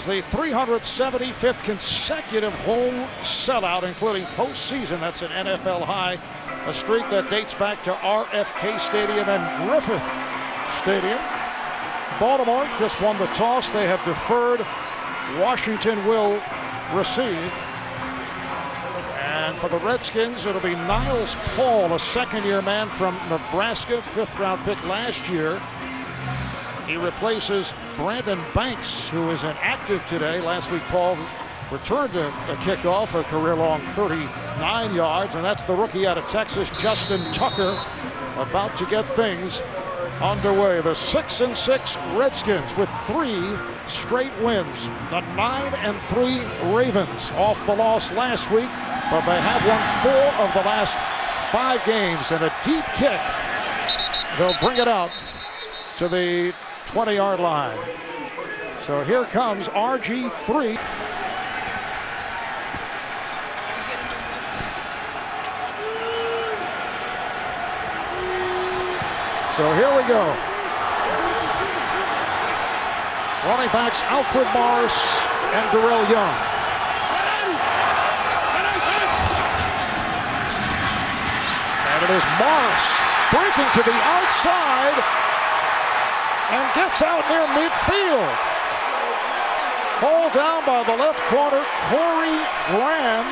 is the 375th consecutive home sellout, including postseason. That's an NFL high, a streak that dates back to RFK Stadium and Griffith Stadium. Baltimore just won the toss. They have deferred. Washington will receive. And for the Redskins, it'll be Niles Paul, a second-year man from Nebraska, fifth-round pick last year. He replaces Brandon Banks, who is inactive today. Last week, Paul returned a kickoff, a career-long 39 yards, and that's the rookie out of Texas, Justin Tucker, about to get things underway. The 6-6 Redskins with 3 straight wins. The 9-3 Ravens off the loss last week, but they have won 4 of the last 5 games, and a deep kick. They'll bring it out to the 20-yard line. So here comes RG3. So here we go. Running backs Alfred Morris and Darrell Young. And it is Morris breaking to the outside and gets out near midfield. Hold down by the left corner, Corey Graham.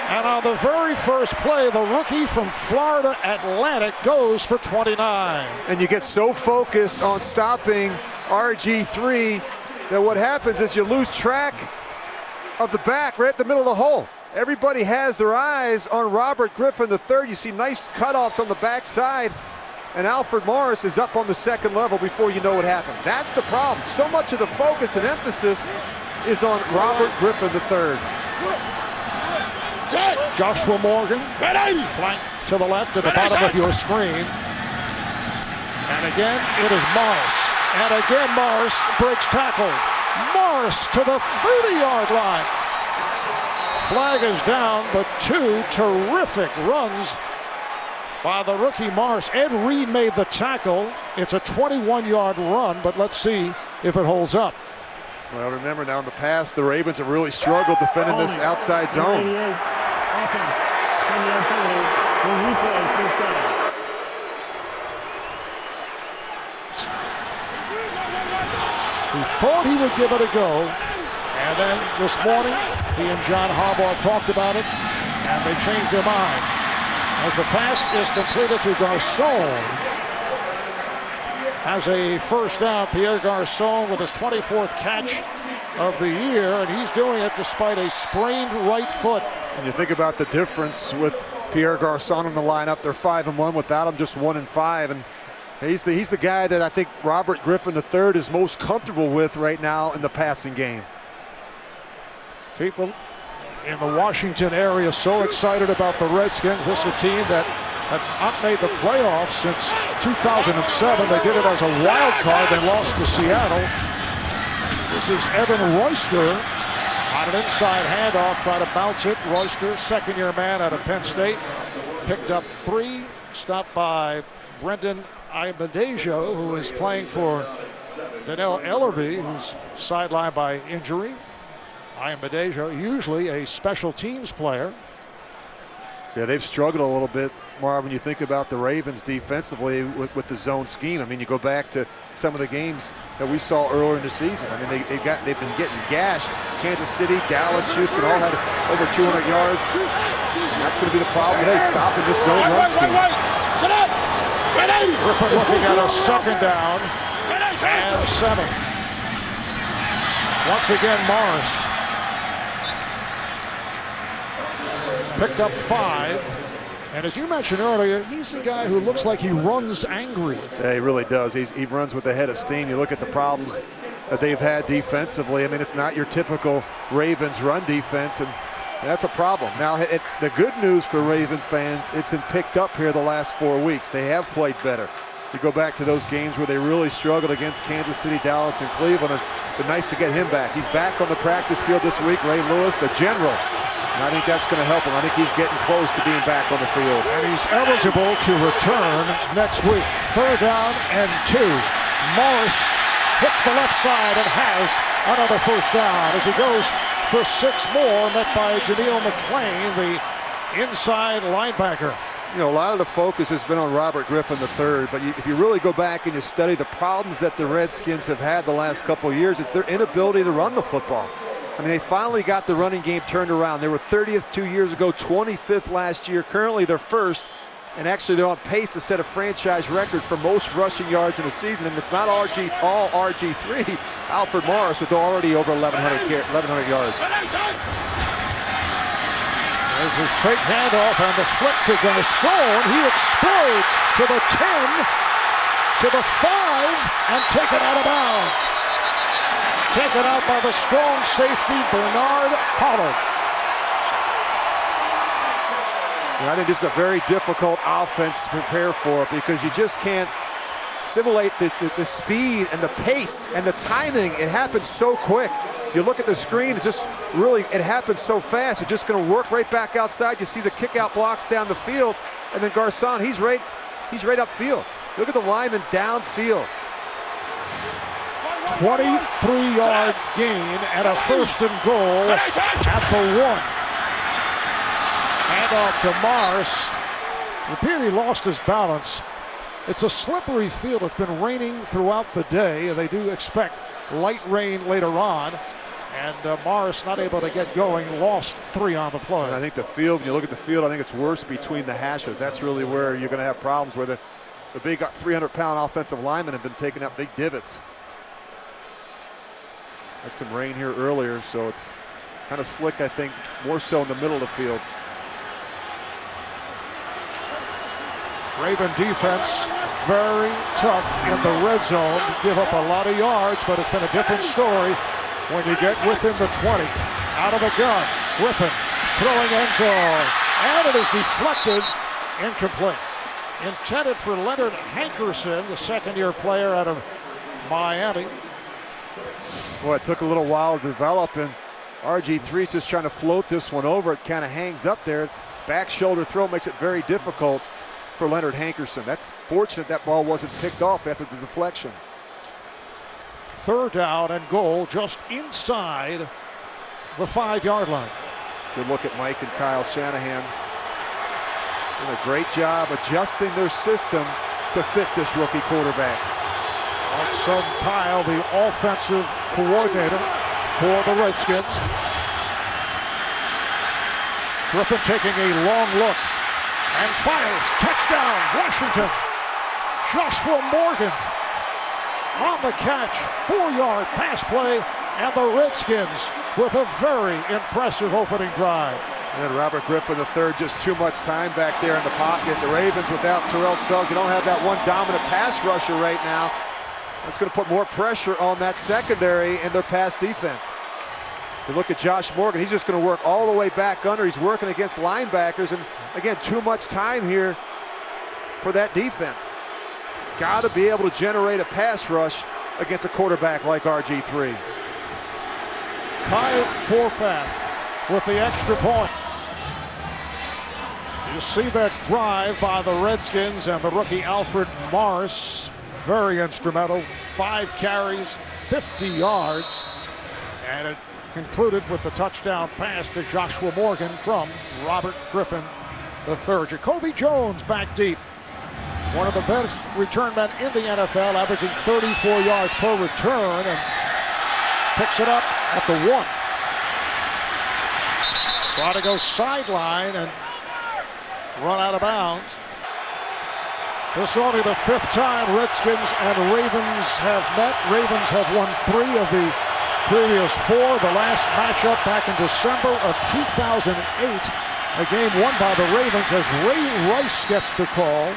And on the very first play, the rookie from Florida Atlantic goes for 29. And you get so focused on stopping RG3 that what happens is you lose track of the back right at the middle of the hole. Everybody has their eyes on Robert Griffin III. You see nice cutoffs on the backside, and Alfred Morris is up on the second level before you know what happens. That's the problem. So much of the focus and emphasis is on Robert Griffin III. Joshua Morgan, flank to the left at the bottom of your screen. And again, it is Morris. And again, Morris breaks tackles. Morris to the 30-yard line. Flag is down, but 2 terrific runs by the rookie Morris. Ed Reed made the tackle. It's a 21-yard run, but let's see if it holds up. Well, remember now in the past, the Ravens have really struggled defending this outside zone. He thought he would give it a go, and then this morning, he and John Harbaugh talked about it, and they changed their mind. As the pass is completed to Garcon, has a first down. Pierre Garcon with his 24th catch of the year, and he's doing it despite a sprained right foot. And you think about the difference with Pierre Garcon in the lineup. They're 5-1 without him, just 1-5, and he's the guy that I think Robert Griffin III is most comfortable with right now in the passing game. People in the Washington area so excited about the Redskins. This is a team that had not made the playoffs since 2007. They did it as a wild card, then lost to Seattle. This is Evan Royster on an inside handoff, try to bounce it. Royster, second-year man out of Penn State, picked up 3, stopped by Brendan Ibedejo, who is playing for Daniel Ellerby, who's sidelined by injury. Ibedejo, usually a special teams player. Yeah, they've struggled a little bit, Marv, when you think about the Ravens defensively with the zone scheme. I mean, you go back to some of the games that we saw earlier in the season. I mean, they've been getting gashed. Kansas City, Dallas, Houston all had over 200 yards. And that's going to be the problem today, stopping this zone run scheme. Griffin looking at a second down and 7. Once again, Morris picked up 5, and as you mentioned earlier, he's a guy who looks like he runs angry. Yeah, he really does. He runs with a head of steam. You look at the problems that they've had defensively. I mean, it's not your typical Ravens run defense, and that's a problem. Now, the good news for Ravens fans, it's been picked up here the last 4 weeks. They have played better. You go back to those games where they really struggled against Kansas City, Dallas, and Cleveland, and it's nice to get him back. He's back on the practice field this week, Ray Lewis, the general. And I think that's going to help him. I think he's getting close to being back on the field. And he's eligible to return next week. 3rd down and 2. Morris hits the left side and has another first down as he goes for 6 more, met by Janelle McClain, the inside linebacker. You know, a lot of the focus has been on Robert Griffin III, but if you really go back and you study the problems that the Redskins have had the last couple of years, it's their inability to run the football. I mean, they finally got the running game turned around. They were 30th 2 years ago, 25th last year. Currently, they're first, and actually they're on pace to set a franchise record for most rushing yards in a season, and it's not all RG3, Alfred Morris, with already over 1,100 yards. There's his fake handoff and the flip to Garcon. He explodes to the 10, to the 5, and taken out of bounds. Taken out by the strong safety, Bernard Pollard. And I think this is a very difficult offense to prepare for because you just can't simulate the speed and the pace and the timing. It happens so quick. You look at the screen, it's just really, it happens so fast. It's just going to work right back outside. You see the kick out blocks down the field, and then Garcon, he's right upfield. Look at the lineman downfield. 23-yard gain and a first and goal at the 1. Handoff to Morris. Repeatedly lost his balance. It's a slippery field. It's been raining throughout the day. They do expect light rain later on. And Morris not able to get going, lost 3 on the play. And I think the field, when you look at the field, I think it's worse between the hashes. That's really where you're going to have problems where the big 300-pound offensive linemen have been taking out big divots. Had some rain here earlier, so it's kind of slick, I think, more so in the middle of the field. Raven defense, very tough in the red zone. Give up a lot of yards, but it's been a different story when you get within the 20. Out of the gun, Griffin throwing end zone, and it is deflected, incomplete. Intended for Leonard Hankerson, the second-year player out of Miami. Boy, it took a little while to develop, and RG3's just trying to float this one over. It kind of hangs up there. It's back shoulder throw, makes it very difficult for Leonard Hankerson. That's fortunate that ball wasn't picked off after the deflection. 3rd down and goal just inside the 5-yard line. Good look at Mike and Kyle Shanahan. Doing a great job adjusting their system to fit this rookie quarterback. Mike's son Kyle, the offensive coordinator for the Redskins. Griffin taking a long look and fires. Touchdown, Washington. Joshua Morgan on the catch. 4-yard pass play, and the Redskins with a very impressive opening drive. And Robert Griffin III, just too much time back there in the pocket. The Ravens without Terrell Suggs, they don't have that one dominant pass rusher right now. That's going to put more pressure on that secondary in their pass defense. You look at Josh Morgan, he's just going to work all the way back under. He's working against linebackers, and again, too much time here for that defense. Got to be able to generate a pass rush against a quarterback like RG3. Kyle Forpath with the extra point. You see that drive by the Redskins and the rookie Alfred Morris. Very instrumental. 5 carries, 50 yards. And it concluded with the touchdown pass to Joshua Morgan from Robert Griffin III. Jacoby Jones back deep. One of the best return men in the NFL, averaging 34 yards per return, and picks it up at the 1. Try to go sideline and run out of bounds. This is only the 5th time Redskins and Ravens have met. Ravens have won 3 of the previous 4. The last matchup back in December of 2008. A game won by the Ravens as Ray Rice gets the call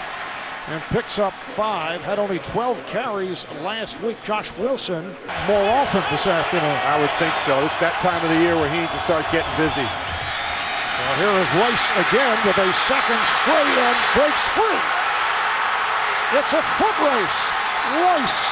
and picks up 5. Had only 12 carries last week. Josh Wilson more often this afternoon. I would think so. It's that time of the year where he needs to start getting busy. Well, here is Rice again with a second straight and breaks free. It's a foot race. Rice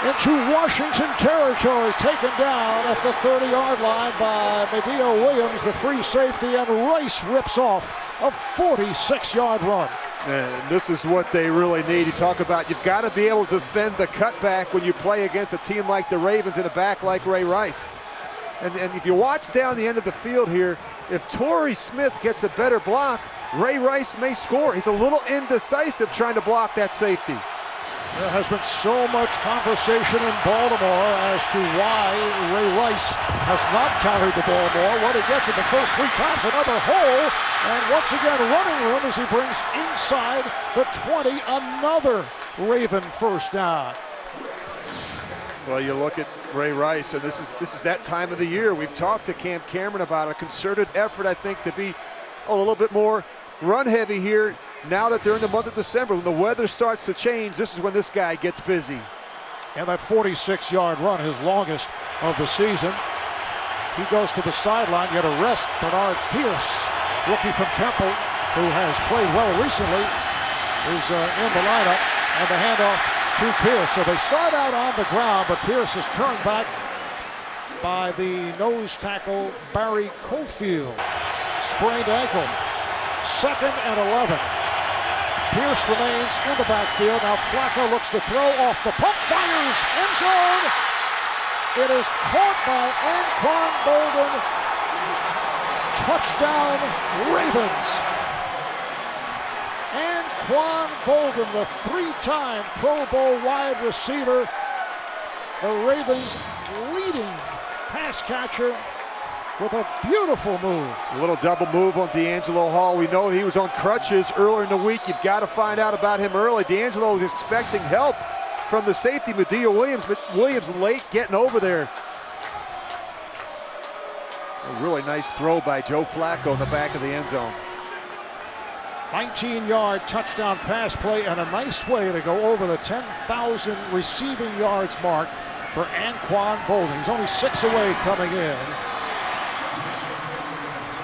into Washington territory, taken down at the 30-yard line by Medeo Williams, the free safety, and Rice rips off a 46-yard run. And this is what they really need. You talk about you've got to be able to defend the cutback when you play against a team like the Ravens and a back like Ray Rice. And if you watch down the end of the field here, if Torrey Smith gets a better block, Ray Rice may score. He's a little indecisive trying to block that safety. There has been so much conversation in Baltimore as to why Ray Rice has not carried the ball more. What he gets it the first 3 times, another hole, and once again running room as he brings inside the 20, another Raven first down. Well, you look at Ray Rice, and this is that time of the year. We've talked to Cam Cameron about a concerted effort, I think, to be a little bit more run heavy here. Now that they're in the month of December, when the weather starts to change, this is when this guy gets busy. And that 46-yard run, his longest of the season. He goes to the sideline, yet arrests Bernard Pierce, rookie from Temple, who has played well recently, is in the lineup, and the handoff to Pierce. So they start out on the ground, but Pierce is turned back by the nose tackle, Barry Cofield. Sprained ankle. 2nd and 11. Pierce remains in the backfield. Now Flacco looks to throw off the pump, fires, end zone. It is caught by Anquan Bolden. Touchdown, Ravens. Anquan Bolden, the 3-time Pro Bowl wide receiver. The Ravens leading pass catcher with a beautiful move. A little double move on D'Angelo Hall. We know he was on crutches earlier in the week. You've got to find out about him early. D'Angelo was expecting help from the safety, Medea Williams, but Williams late getting over there. A really nice throw by Joe Flacco in the back of the end zone. 19-yard touchdown pass play and a nice way to go over the 10,000 receiving yards mark for Anquan Bolden. He's only 6 away coming in.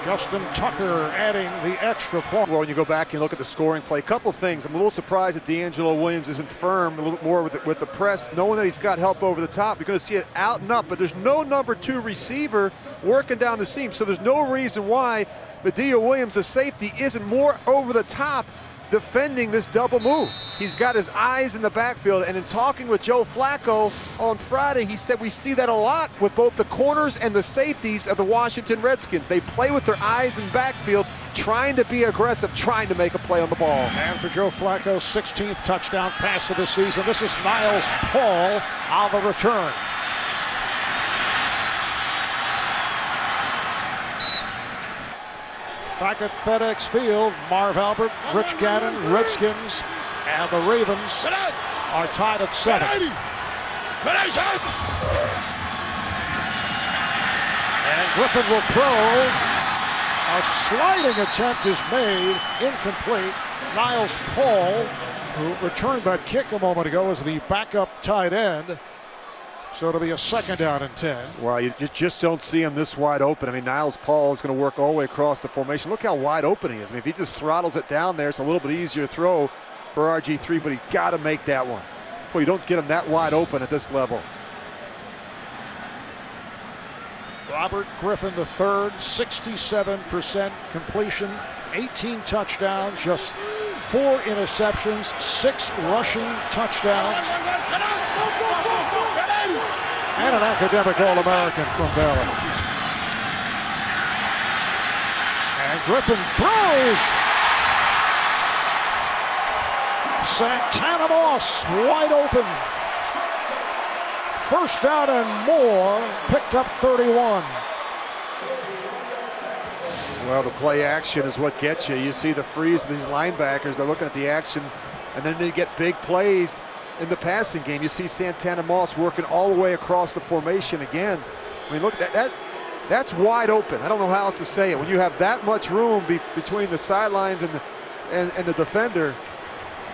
Justin Tucker adding the extra point. Well, when you go back and look at the scoring play, a couple things. I'm a little surprised that D'Angelo Williams isn't firm a little bit more with the press, knowing that he's got help over the top. You're going to see it out and up, but there's no number 2 receiver working down the seam, so there's no reason why Medea Williams, the safety, isn't more over the top defending this double move. He's got his eyes in the backfield, and in talking with Joe Flacco on Friday, he said we see that a lot with both the corners and the safeties of the Washington Redskins. They play with their eyes in backfield, trying to be aggressive, trying to make a play on the ball. And for Joe Flacco, 16th touchdown pass of the season. This is Niles Paul on the return. Back at FedEx Field, Marv Albert, Rich Gannon, Redskins, and the Ravens are tied at 7. And Griffin will throw. A sliding attempt is made, incomplete. Niles Paul, who returned that kick a moment ago, is the backup tight end. So it'll be a 2nd down and 10. Well, you just don't see him this wide open. I mean, Niles Paul is going to work all the way across the formation. Look how wide open he is. I mean, if he just throttles it down there, it's a little bit easier throw for RG3, but he's got to make that one. Well, you don't get him that wide open at this level. Robert Griffin III, 67% completion, 18 touchdowns, just 4 interceptions, 6 rushing touchdowns. And an academic All-American from Baylor. And Griffin throws. Santana Moss wide open. 1st down and more, picked up 31. Well, the play action is what gets you. You see the freeze of these linebackers. They're looking at the action, and then they get big plays in the passing game. You see Santana Moss working all the way across the formation again. I mean, look, that's wide open. I don't know how else to say it. When you have that much room between the sidelines and the defender,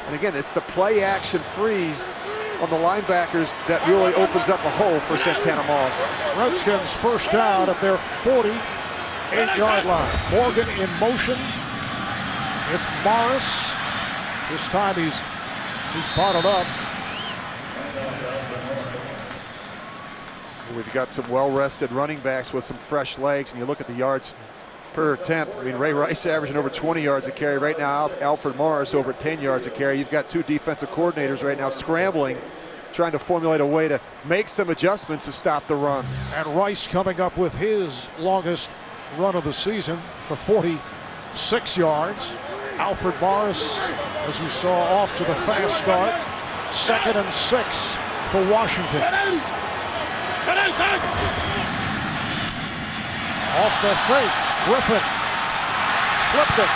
and again, it's the play action freeze on the linebackers that really opens up a hole for Santana Moss. Redskins 1st down at their 48-yard line. Morgan in motion. It's Morris. This time he's bottled up. We've got some well-rested running backs with some fresh legs, and you look at the yards per attempt. I mean, Ray Rice averaging over 20 yards a carry. Right now, Alfred Morris over 10 yards a carry. You've got two defensive coordinators right now scrambling, trying to formulate a way to make some adjustments to stop the run. And Rice coming up with his longest run of the season for 46 yards. Alfred Morris, as you saw, off to the fast start. 2nd and 6 for Washington. Off the fake, Griffin flipped it.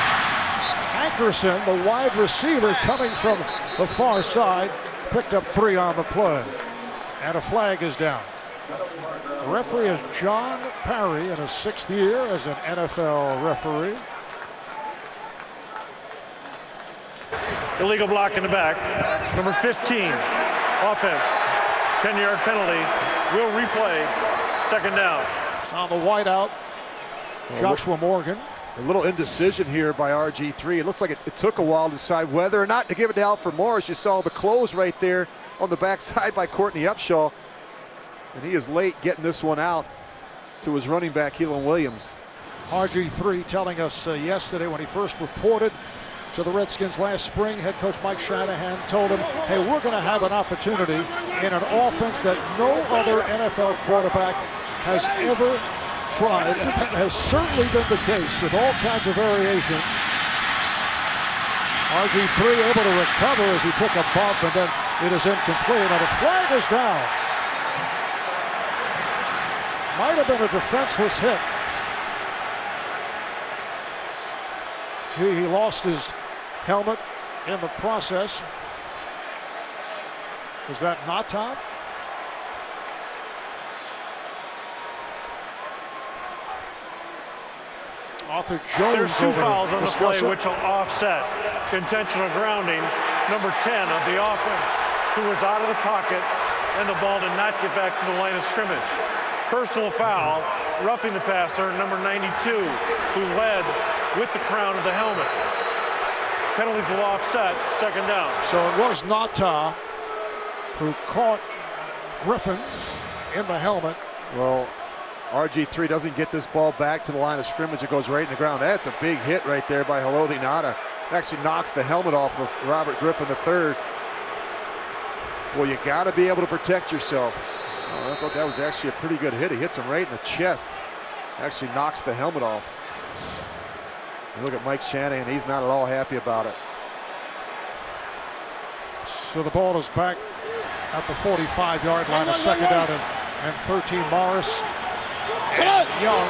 Hankerson, the wide receiver coming from the far side, picked up 3 on the play. And a flag is down. The referee is John Parry in his 6th year as an NFL referee. Illegal block in the back. Number 15, offense. 10-yard penalty. Will replay. 2nd down. On the wideout, Joshua Morgan. A little indecision here by RG3. It looks like it took a while to decide whether or not to give it to Alfred Morris. You saw the close right there on the backside by Courtney Upshaw. And he is late getting this one out to his running back, Keelan Williams. RG3 telling us yesterday when he first reported to the Redskins last spring, head coach Mike Shanahan told him, hey, we're going to have an opportunity in an offense that no other NFL quarterback has ever tried, and that has certainly been the case with all kinds of variations. RG3 able to recover as he took a bump, and then it is incomplete, and a flag is down. Might have been a defenseless hit. See, he lost his helmet in the process. Is that not Tom? Arthur Jones. There's 2 fouls on the play which will offset intentional grounding. Number 10 of the offense, who was out of the pocket, and the ball did not get back to the line of scrimmage. Personal foul, roughing the passer, number 92, who led with the crown of the helmet. Penalties will offset. 2nd down. So it was Nata who caught Griffin in the helmet. Well, RG3 doesn't get this ball back to the line of scrimmage. It goes right in the ground. That's a big hit right there by Haloti Ngata. It actually knocks the helmet off of Robert Griffin III. Well, you got to be able to protect yourself. I thought that was actually a pretty good hit. He hits him right in the chest. Actually knocks the helmet off. And look at Mike Shanahan. He's not at all happy about it. So the ball is back at the 45-yard line. A 2nd down and 13. Morris and Young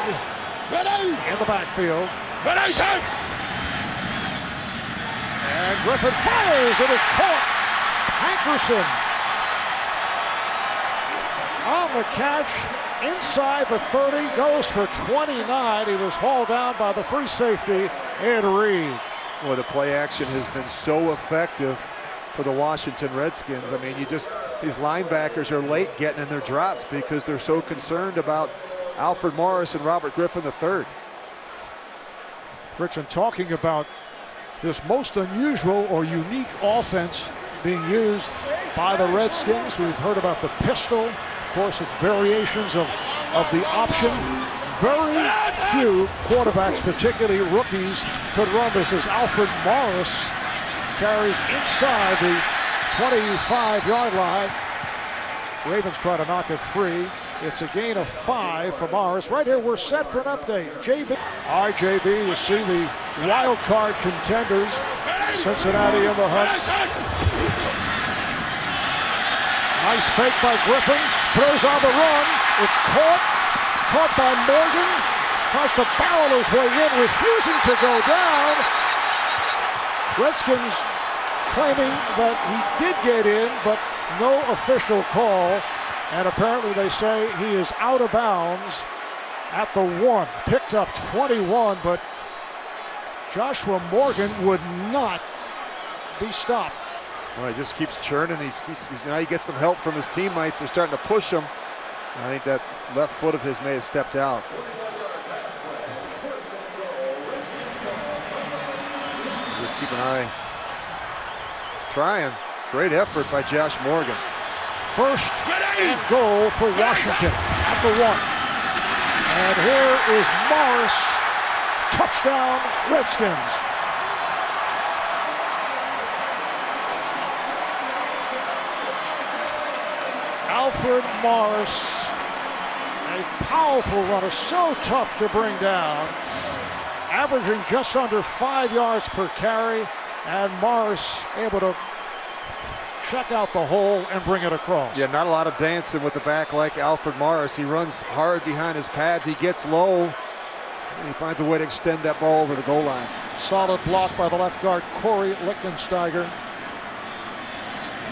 in the backfield. And Griffin fires. It is caught. Hankerson on the catch inside the 30, goes for 29. He was hauled down by the free safety, Ed Reed. Boy, the play action has been so effective for the Washington Redskins. I mean, these linebackers are late getting in their drops because they're so concerned about Alfred Morris and Robert Griffin III. Rich, and talking about this most unusual or unique offense being used by the Redskins, we've heard about the pistol. Of course, it's variations of the option. Very few quarterbacks, particularly rookies, could run this as Alfred Morris carries inside the 25-yard line. Ravens try to knock it free. It's a gain of 5 for Morris. Right here, we're set for an update. RJB, you see the wild card contenders. Cincinnati in the hunt. Nice fake by Griffin. Throws on the run. It's caught by Morgan. Tries to barrel his way in, refusing to go down. Redskins claiming that he did get in, but no official call. And apparently they say he is out of bounds at the 1. Picked up 21, but Joshua Morgan would not be stopped. Well, he just keeps churning. Now he gets some help from his teammates. They're starting to push him. I think that left foot of his may have stepped out. Just keep an eye. He's trying. Great effort by Josh Morgan. 1st and goal for Washington at the 1. And here is Morris Touchdown, Redskins. Alfred Morris, a powerful runner, so tough to bring down, averaging just under 5 yards per carry, and Morris able to check out the hole and bring it across. Yeah, not a lot of dancing with the back like Alfred Morris. He runs hard behind his pads. He gets low, and he finds a way to extend that ball over the goal line. Solid block by the left guard, Corey Lichtensteiger.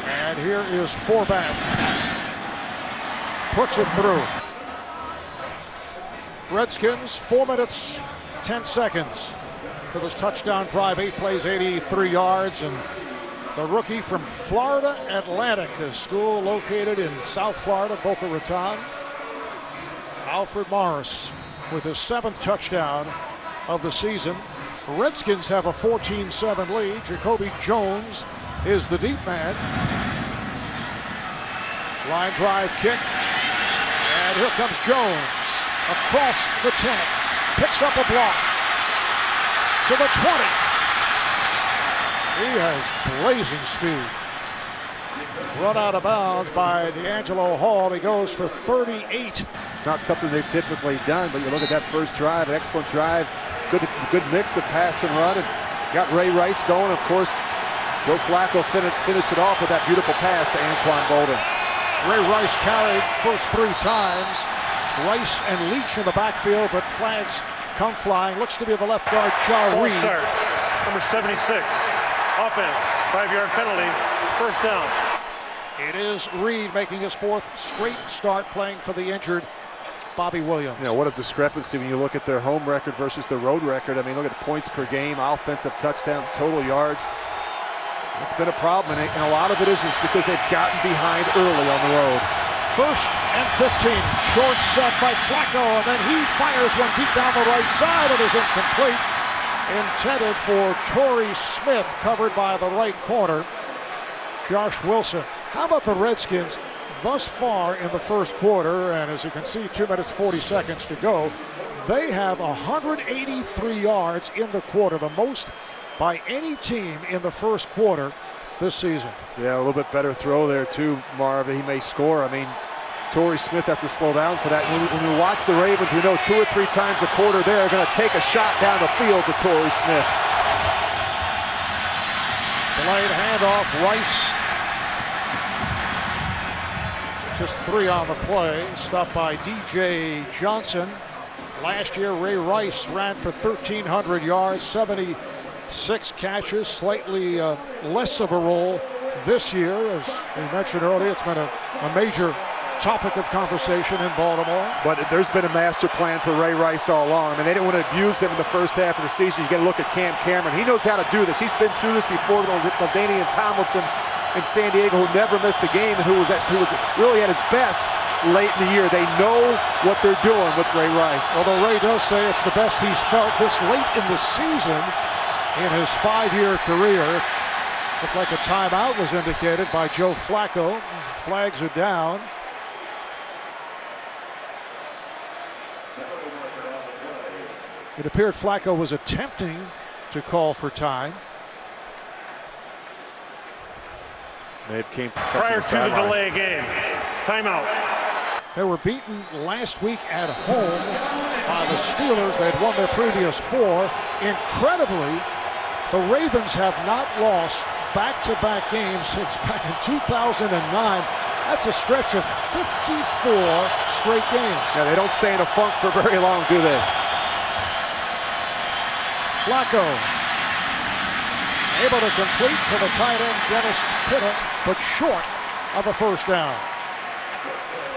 And here is Forbath. Puts it through. Redskins, 4 minutes, 10 seconds for this touchdown drive. 8 plays, 83 yards. And the rookie from Florida Atlantic, a school located in South Florida, Boca Raton, Alfred Morris with his 7th touchdown of the season. Redskins have a 14-7 lead. Jacoby Jones is the deep man. Line drive kick. And here comes Jones across the 10. Picks up a block to the 20. He has blazing speed. Run out of bounds by D'Angelo Hall. He goes for 38. It's not something they've typically done, but you look at that first drive, an excellent drive. Good mix of pass and run, and got Ray Rice going. Of course, Joe Flacco finished it off with that beautiful pass to Anquan Bolden. Ray Rice carried first 3 times. Rice and Leach in the backfield, but flags come flying. Looks to be the left guard, Char Reed. Start, number 76. Offense, 5-yard penalty, first down. It is Reed making his 4th straight start playing for the injured Bobby Williams. You know, what a discrepancy when you look at their home record versus the road record. I mean, look at the points per game, offensive touchdowns, total yards. It's been a problem, and a lot of it is because they've gotten behind early on the road. 1st and 15, short set by Flacco, and then he fires one deep down the right side. It is incomplete. Intended for Torrey Smith, covered by the right corner, Josh Wilson. How about the Redskins thus far in the first quarter? And as you can see, 2 minutes, 40 seconds to go. They have 183 yards in the quarter, the most by any team in the first quarter this season. Yeah, a little bit better throw there too, Marv. He may score. I mean, Torrey Smith has to slow down for that. When we watch the Ravens, we know 2 or 3 times a quarter they're going to take a shot down the field to Torrey Smith. Delayed handoff, Rice. Just 3 on the play, stopped by DJ Johnson. Last year, Ray Rice ran for 1,300 yards, 76 catches, slightly less of a role this year. As we mentioned earlier, it's been a major topic of conversation in Baltimore. But there's been a master plan for Ray Rice all along. I mean, they didn't want to abuse him in the first half of the season. You got to look at Cam Cameron. He knows how to do this. He's been through this before with LaDainian Tomlinson in San Diego, who never missed a game and who was really at his best late in the year. They know what they're doing with Ray Rice. Although Ray does say it's the best he's felt this late in the season in his 5-year career. Looked like a timeout was indicated by Joe Flacco. Flags are down. It appeared Flacco was attempting to call for time. May have came prior to the delay game. Timeout. They were beaten last week at home by the Steelers. They had won their previous 4. Incredibly, the Ravens have not lost back-to-back games since back in 2009. That's a stretch of 54 straight games. Yeah, they don't stay in a funk for very long, do they? Flacco able to complete to the tight end, Dennis Pitta, but short of a first down.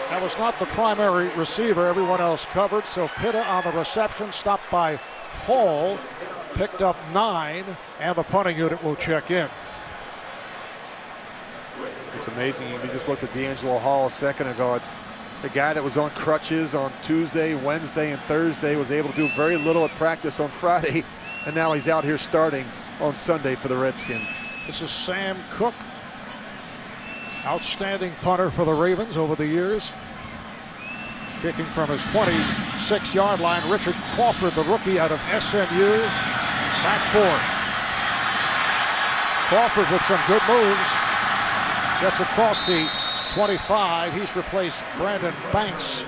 That was not the primary receiver. Everyone else covered, so Pitta on the reception, stopped by Hall, picked up 9, and the punting unit will check in. It's amazing. We just looked at D'Angelo Hall a second ago. It's the guy that was on crutches on Tuesday, Wednesday, and Thursday, was able to do very little at practice on Friday, and now he's out here starting on Sunday for the Redskins. This is Sam Cook, outstanding punter for the Ravens over the years. Kicking from his 20, 6-yard line. Richard Crawford, the rookie out of SMU, back for it. Crawford with some good moves. Gets across the 25. He's replaced Brandon Banks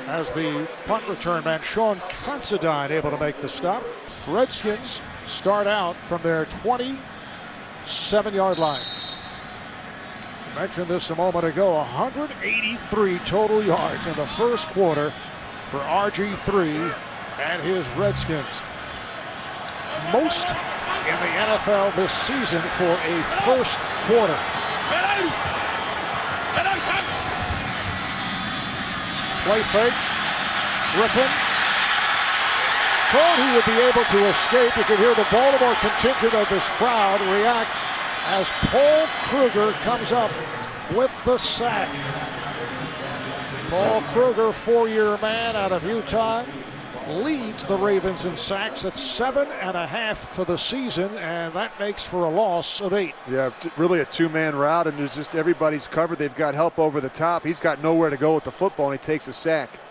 as the punt return man. Sean Considine able to make the stop. Redskins start out from their 27-yard line. I mentioned this a moment ago. 183 total yards in the first quarter for RG3 and his Redskins. Most in the NFL this season for a first quarter. Play fake. Griffin thought he would be able to escape. You could hear the Baltimore contingent of this crowd react as Paul Kruger comes up with the sack. Paul Kruger, 4-year man out of Utah, leads the Ravens in sacks at 7.5 for the season, and that makes for a loss of 8. Yeah, really a two-man route, and there's just everybody's covered. They've got help over the top. He's got nowhere to go with the football, and he takes a sack.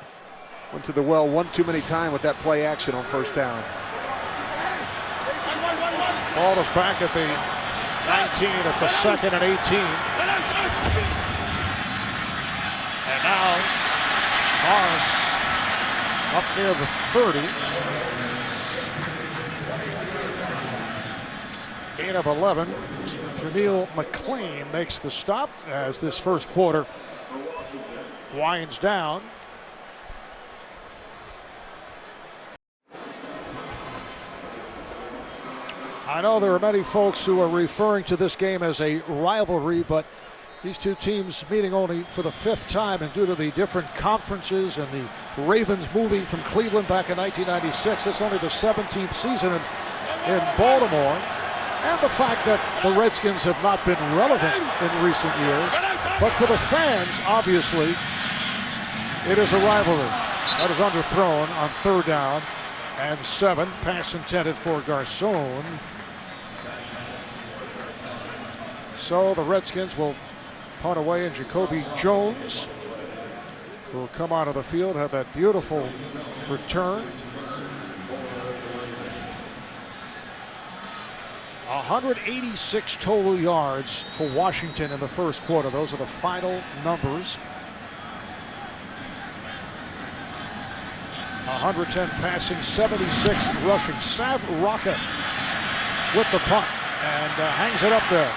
Went to the well one too many times with that play action on first down. Ball is back at the 19. It's a 2nd and 18. And now Morris up near the 30. 8 of 11. Jameel McLean makes the stop as this first quarter winds down. I know there are many folks who are referring to this game as a rivalry, but these two teams meeting only for the 5th time, and due to the different conferences and the Ravens moving from Cleveland back in 1996, it's only the 17th season in Baltimore, and the fact that the Redskins have not been relevant in recent years. But for the fans, obviously, it is a rivalry. That is underthrown on 3rd down and 7. Pass intended for Garcon. So the Redskins will punt away, and Jacoby Jones will come out of the field, have that beautiful return. 186 total yards for Washington in the first quarter. Those are the final numbers. 110 passing, 76 rushing. Sav Rocket with the punt and hangs it up there.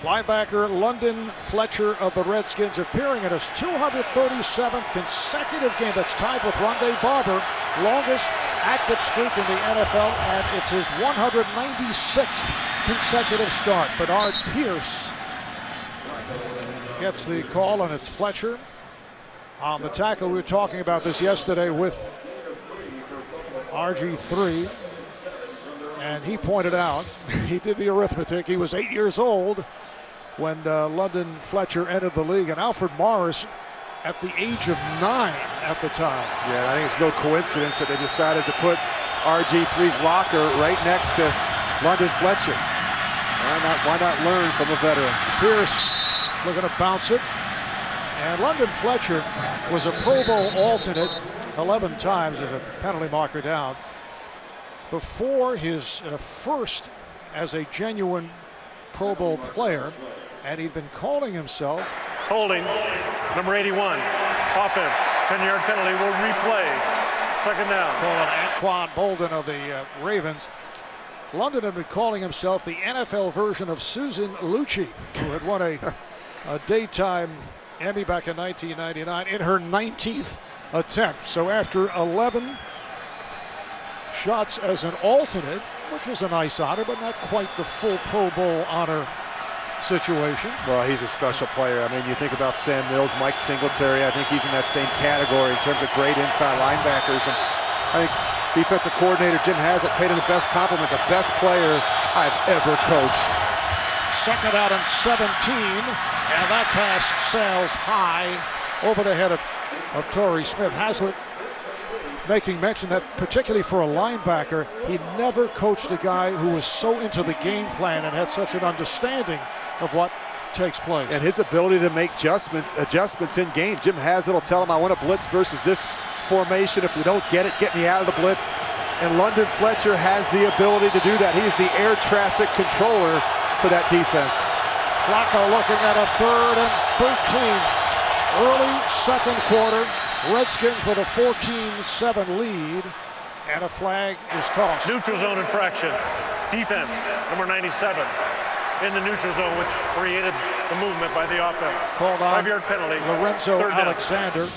Linebacker London Fletcher of the Redskins appearing in his 237th consecutive game. That's tied with Rondé Barber, longest active streak in the NFL, and it's his 196th consecutive start. Bernard Pierce gets the call, and it's Fletcher on the tackle. We were talking about this yesterday with RG3, and he pointed out, he did the arithmetic, he was 8 years old when London Fletcher entered the league, and Alfred Morris at the age of 9 at the time. Yeah, I think it's no coincidence that they decided to put RG3's locker right next to London Fletcher. Why not learn from a veteran? Pierce looking to bounce it. And London Fletcher was a Pro Bowl alternate 11 times as a penalty marker down before his first as a genuine Pro Bowl player, and he'd been calling himself. Holding, number 81, offense, 10-yard penalty, will replay, 2nd down. Calling Anquan Bolden of the Ravens. London had been calling himself the NFL version of Susan Lucci, who had won a daytime Emmy back in 1999 in her 19th attempt. So after 11 shots as an alternate, which was a nice honor, but not quite the full Pro Bowl honor situation. Well, he's a special player. I mean, you think about Sam Mills, Mike Singletary. I think he's in that same category in terms of great inside linebackers. And I think defensive coordinator Jim Haslett paid him the best compliment, the best player I've ever coached. 2nd out and 17, and that pass sails high over the head of Torrey Smith. Haslett making mention that particularly for a linebacker, he never coached a guy who was so into the game plan and had such an understanding of what takes place. And his ability to make adjustments in game. Jim Haslett will tell him, I want a blitz versus this formation. If we don't get it, get me out of the blitz. And London Fletcher has the ability to do that. He's the air traffic controller for that defense. Flacco looking at a 3rd and 13. Early second quarter, Redskins with a 14-7 lead, and a flag is tossed. Neutral zone infraction. Defense, number 97, in the neutral zone, which created the movement by the offense. Called on 5-yard penalty. Lorenzo Alexander.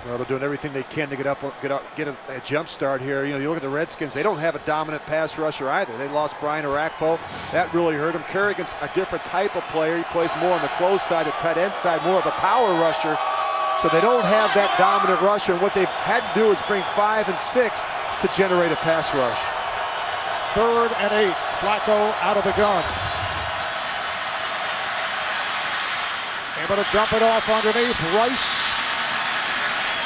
Well, they're doing everything they can to get a jump start here. You know, you look at the Redskins, they don't have a dominant pass rusher either. They lost Brian Orakpo. That really hurt him. Kerrigan's a different type of player. He plays more on the close side, the tight end side, more of a power rusher. So they don't have that dominant rusher. And what they've had to do is bring 5 and 6 to generate a pass rush. 3rd and 8. Flacco out of the gun. Able to dump it off underneath. Rice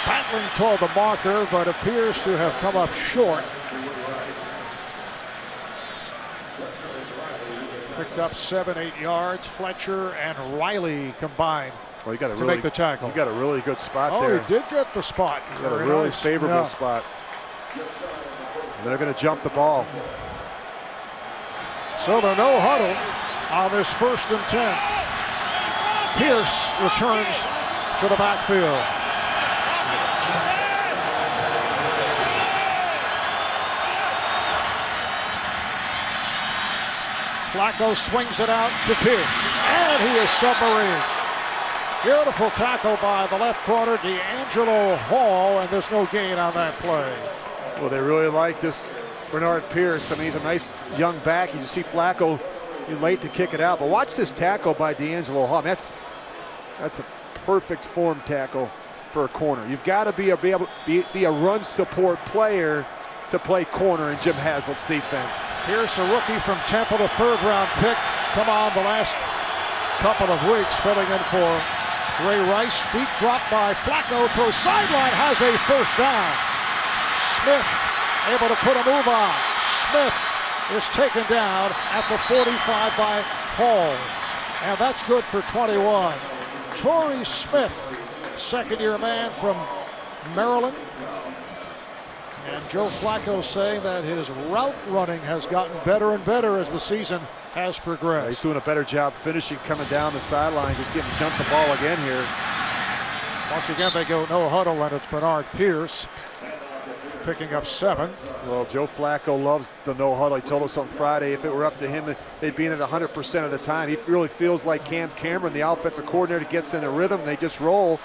battling toward the marker, but appears to have come up short. Picked up 7-8 yards. Fletcher and Riley combined to make the tackle. You got a really good spot there. Oh, he did get the spot. You got a really favorable spot. And they're going to jump the ball. So the no huddle on this 1st and 10. Pierce returns to the backfield. Flacco swings it out to Pierce, and he is submarined. Beautiful tackle by the left corner, D'Angelo Hall, and there's no gain on that play. Well, they really like this Bernard Pierce. I mean, he's a nice young back. You just see Flacco late to kick it out. But watch this tackle by D'Angelo Hall. That's a perfect form tackle for a corner. You've got to be a run support player to play corner in Jim Haslett's defense. Pierce, a rookie from Temple, a 3rd-round pick. He's come on the last couple of weeks, filling in for Ray Rice. Deep drop by Flacco, throws sideline, has a 1st down. Smith able to put a move on. Smith is taken down at the 45 by Hall, and that's good for 21. Torrey Smith, 2nd-year man from Maryland. And Joe Flacco saying that his route running has gotten better and better as the season has progressed. He's doing a better job finishing, coming down the sidelines. You see him jump the ball again here. Once again, they go no huddle, and it's Bernard Pierce picking up 7. Well, Joe Flacco loves the no huddle. He told us on Friday if it were up to him, they'd be in it 100% of the time. He really feels like Cam Cameron, the offensive coordinator, gets in a rhythm. They just roll.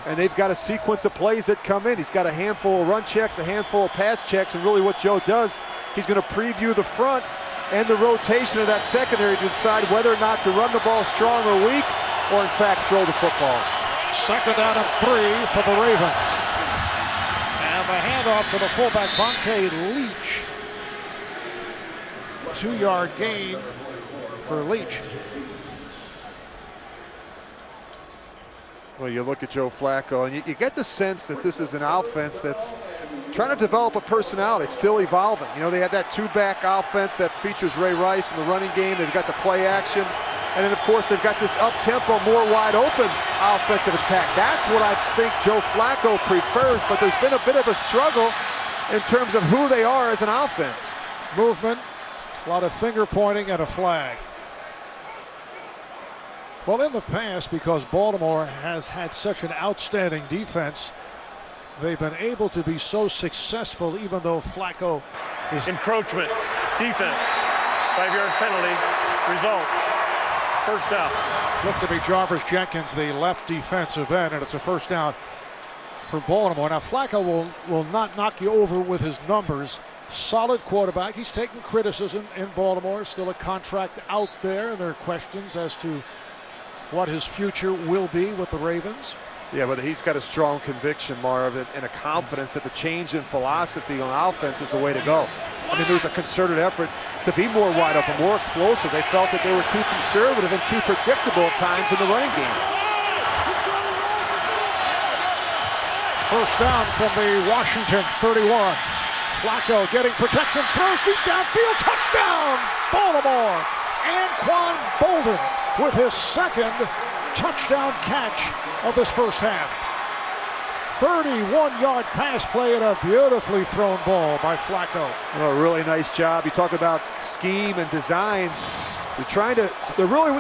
And they've got a sequence of plays that come in. He's got a handful of run checks, a handful of pass checks, and really what Joe does, he's going to preview the front and the rotation of that secondary to decide whether or not to run the ball strong or weak, or in fact throw the football. 2nd down and 3 for the Ravens. And the handoff to the fullback, Vontae Leach. 2-yard gain for Leach. Well, you look at Joe Flacco, and you get the sense that this is an offense that's trying to develop a personality. It's still evolving. You know, they have that 2-back offense that features Ray Rice in the running game. They've got the play action. And then, of course, they've got this up-tempo, more wide-open offensive attack. That's what I think Joe Flacco prefers, but there's been a bit of a struggle in terms of who they are as an offense. Movement, a lot of finger-pointing, and a flag. Well, in the past, because Baltimore has had such an outstanding defense, they've been able to be so successful, even though Flacco is... Encroachment, defense, 5-yard penalty, results, 1st down. Looked to be Jarvis Jenkins, the left defensive end, and it's a 1st down for Baltimore. Now, Flacco will not knock you over with his numbers. Solid quarterback. He's taken criticism in Baltimore. Still a contract out there, and there are questions as to what his future will be with the Ravens. Yeah, but he's got a strong conviction, Marv, and a confidence that the change in philosophy on offense is the way to go. I mean, there's a concerted effort to be more wide open, more explosive. They felt that they were too conservative and too predictable at times in the running game. 1st down from the Washington 31. Flacco getting protection, throws deep downfield, touchdown, Baltimore. Anquan Bolden with his second touchdown catch of this first half. 31-yard pass play and a beautifully thrown ball by Flacco. Oh, a really nice job. You talk about scheme and design. What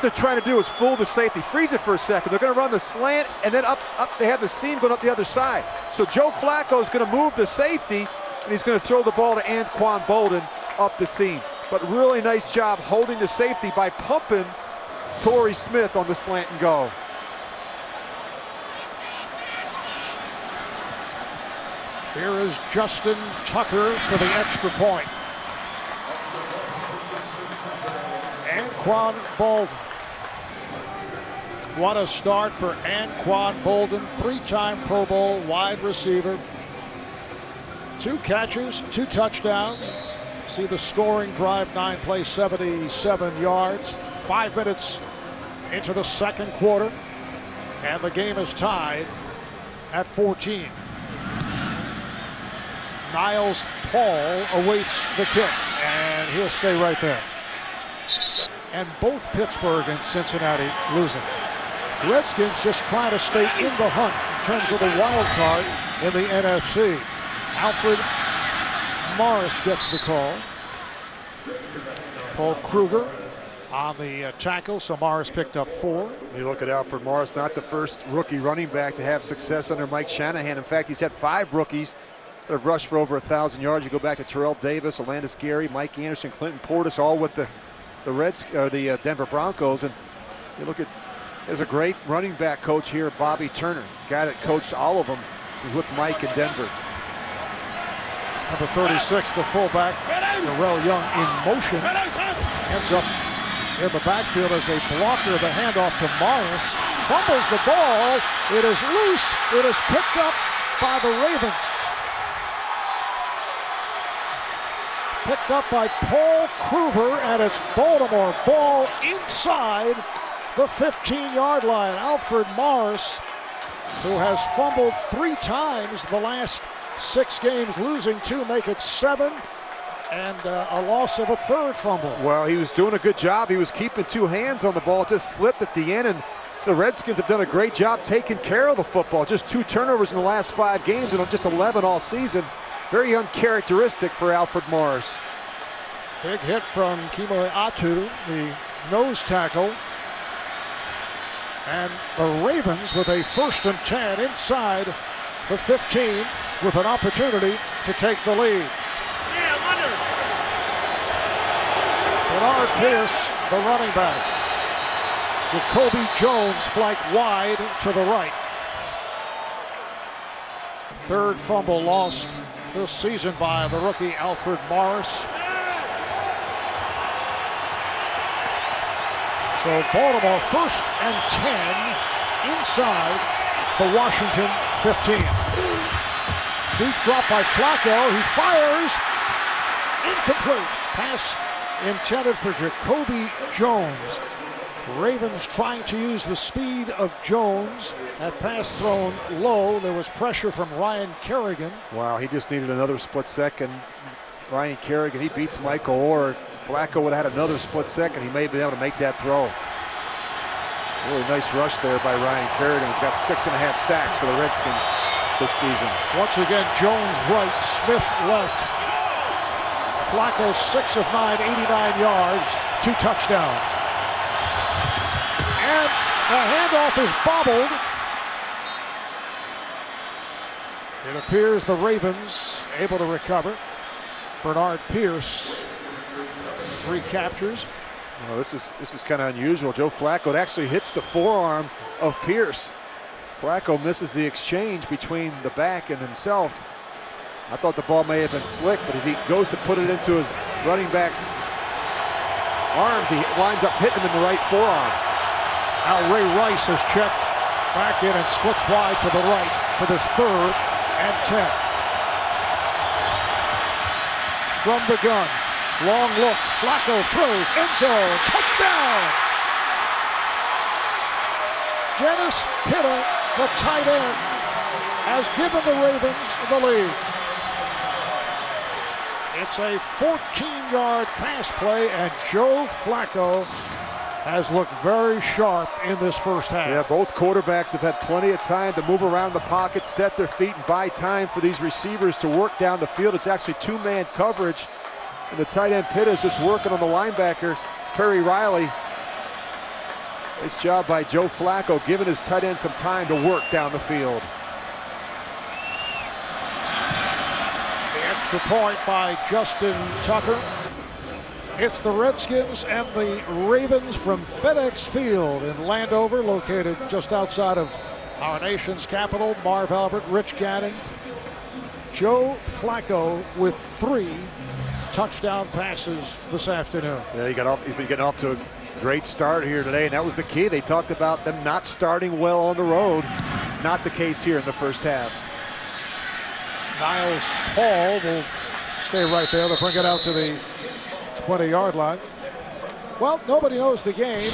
they're trying to do is fool the safety. Freeze it for a second. They're going to run the slant, and then up. They have the seam going up the other side. So Joe Flacco is going to move the safety, and he's going to throw the ball to Anquan Bolden up the seam. But really nice job holding the safety by pumping Torrey Smith on the slant and go. Here is Justin Tucker for the extra point. Anquan Bolden. What a start for Anquan Bolden, 3-time Pro Bowl wide receiver. 2 catches, 2 touchdowns. See the scoring drive, 9 plays, 77 yards. 5 minutes into the second quarter, and the game is tied at 14. Niles Paul awaits the kick, and he'll stay right there. And both Pittsburgh and Cincinnati losing. Redskins just trying to stay in the hunt in terms of the wild card in the NFC. Alfred Morris gets the call. Paul Kruger on the tackle, so Morris picked up 4. You look at Alfred Morris, not the first rookie running back to have success under Mike Shanahan. In fact, he's had 5 rookies that have rushed for over 1,000 yards. You go back to Terrell Davis, Alandis Gary, Mike Anderson, Clinton Portis, all with the Denver Broncos. And you look at, there's a great running back coach here, Bobby Turner, guy that coached all of them. He was with Mike in Denver. Number 36, the fullback, Darrell Young in motion, ends up in the backfield as a blocker. The handoff to Morris, fumbles the ball. It is loose. It is picked up by the Ravens. Picked up by Paul Kruger, and it's Baltimore ball inside the 15-yard line. Alfred Morris, who has fumbled 3 times the last 6 games, losing 2, make it 7, and a loss of a 3rd fumble. Well, he was doing a good job. He was keeping 2 hands on the ball, just slipped at the end, and the Redskins have done a great job taking care of the football. Just 2 turnovers in the last 5 games and just 11 all season. Very uncharacteristic for Alfred Morris. Big hit from Kimo Atu, the nose tackle. And the Ravens with a 1st and 10 inside the 15 with an opportunity to take the lead. Bernard Pierce, the running back. Jacoby Jones flanked wide to the right. 3rd fumble lost this season by the rookie Alfred Morris. So Baltimore 1st and 10 inside the Washington 15. Deep drop by Flacco. He fires. Incomplete. Pass intended for Jacoby Jones. Ravens trying to use the speed of Jones. That pass thrown low. There was pressure from Ryan Kerrigan. Wow, he just needed another split second. Ryan Kerrigan, he beats Michael Orr. If Flacco would have had another split second, he may have been able to make that throw. Really nice rush there by Ryan Kerrigan. He's got 6.5 sacks for the Redskins this season. Once again, Jones right, Smith left. Flacco 6 of 9, 89 yards, 2 touchdowns. And the handoff is bobbled. It appears the Ravens able to recover. Bernard Pierce recaptures. Well, this is kind of unusual. Joe Flacco, it actually hits the forearm of Pierce. Flacco misses the exchange between the back and himself. I thought the ball may have been slick, but as he goes to put it into his running back's arms, he winds up hitting him in the right forearm. Now Ray Rice has checked back in and splits wide to the right for this 3rd and 10. From the gun, long look, Flacco throws, end zone, touchdown! Dennis Pitta, the tight end, has given the Ravens the lead. It's a 14-yard pass play, and Joe Flacco has looked very sharp in this first half. Yeah, both quarterbacks have had plenty of time to move around the pocket, set their feet, and buy time for these receivers to work down the field. It's actually two-man coverage, and the tight end Pitt is just working on the linebacker, Perry Riley. Nice job by Joe Flacco, giving his tight end some time to work down the field. The extra point by Justin Tucker. It's the Redskins and the Ravens from FedEx Field in Landover, located just outside of our nation's capital. Marv Albert, Rich Gannon, Joe Flacco with 3 touchdown passes this afternoon. Yeah, he's been getting off to a great start here today, and that was the key. They talked about them not starting well on the road. Not the case here in the first half. Niles Paul will stay right there. They'll bring it out to the 20-yard line. Well, nobody knows the game.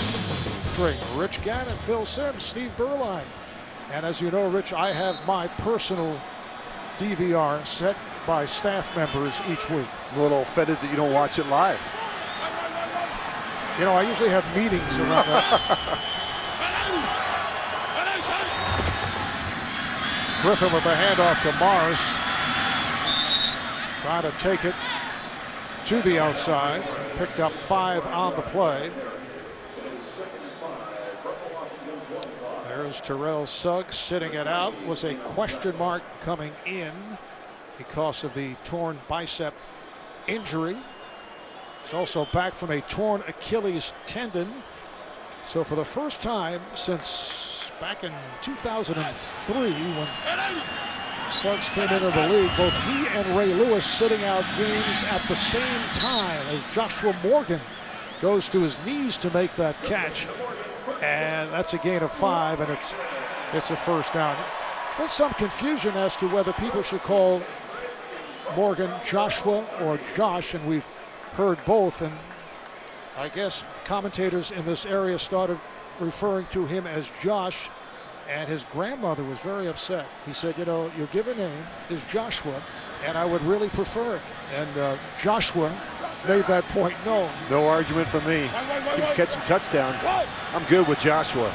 Rich Gannon, Phil Simms, Steve Berline. And as you know, Rich, I have my personal DVR set by staff members each week. I'm a little offended that you don't watch it live. You know, I usually have meetings around that. Griffin with the handoff to Morris. Trying to take it to the outside. Picked up 5 on the play. There's Terrell Suggs sitting it out. Was a question mark coming in because of the torn bicep injury. He's also back from a torn Achilles tendon. So for the first time since back in 2003, when Suggs came into the league, both he and Ray Lewis sitting out games at the same time as Joshua Morgan goes to his knees to make that catch. And that's a gain of 5, and it's a first down. There's some confusion as to whether people should call Morgan Joshua or Josh, and we've heard both, and I guess commentators in this area started referring to him as Josh, and his grandmother was very upset. He said, you know, your given name is Joshua, and I would really prefer it. And Joshua made that point known. No argument from me. Keeps catching touchdowns. I'm good with Joshua.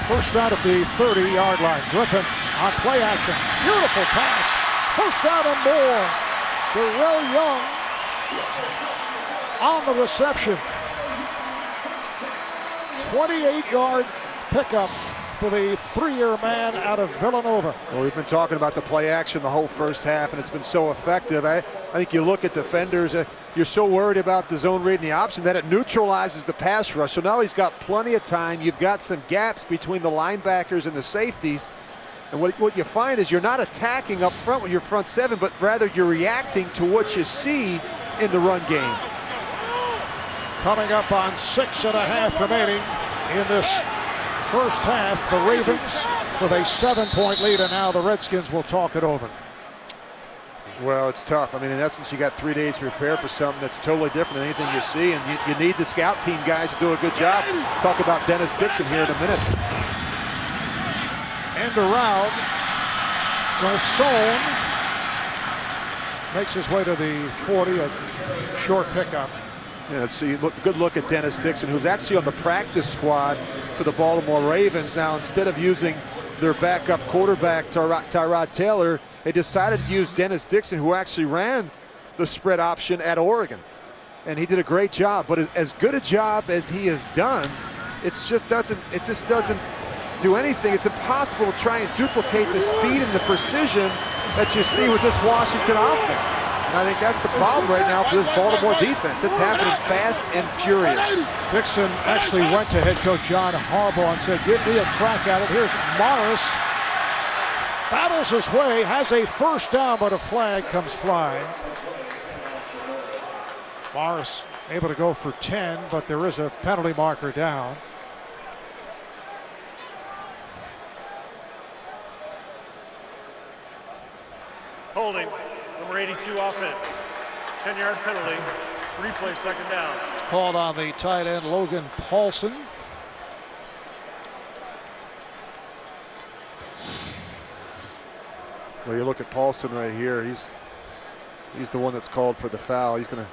First down at the 30-yard line. Griffin on play action. Beautiful pass. First down and more. Darrell Young on the reception. 28-yard pickup for the 3-year man out of Villanova. Well, we've been talking about the play action the whole first half, and it's been so effective. I think you look at defenders, you're so worried about the zone read and the option that it neutralizes the pass rush. So now he's got plenty of time. You've got some gaps between the linebackers and the safeties. And what you find is you're not attacking up front with your front 7, but rather you're reacting to what you see in the run game. Coming up on 6.5 remaining in this first half, the Ravens with a 7-point lead, and now the Redskins will talk it over. Well, it's tough. I mean, in essence, you got 3 days to prepare for something that's totally different than anything you see, and you need the scout team guys to do a good job. Talk about Dennis Dixon here in a minute. End around. Garcon makes his way to the 40, a short pickup. Yeah, so good look at Dennis Dixon, who's actually on the practice squad for the Baltimore Ravens. Now, instead of using their backup quarterback, Tyrod Taylor, they decided to use Dennis Dixon, who actually ran the spread option at Oregon. And he did a great job, but as good a job as he has done, it just doesn't do anything. It's impossible to try and duplicate the speed and the precision that you see with this Washington offense. And I think that's the problem right now for this Baltimore defense. It's happening fast and furious. Dixon actually went to head coach John Harbaugh and said, give me a crack at it. Here's Morris. Battles his way, has a first down, but a flag comes flying. Morris able to go for 10, but there is a penalty marker down. Holding, number 82 offense. 10-yard penalty, replay second down. It's called on the tight end, Logan Paulson. Well, you look at Paulson right here. He's the one that's called for the foul. He's going to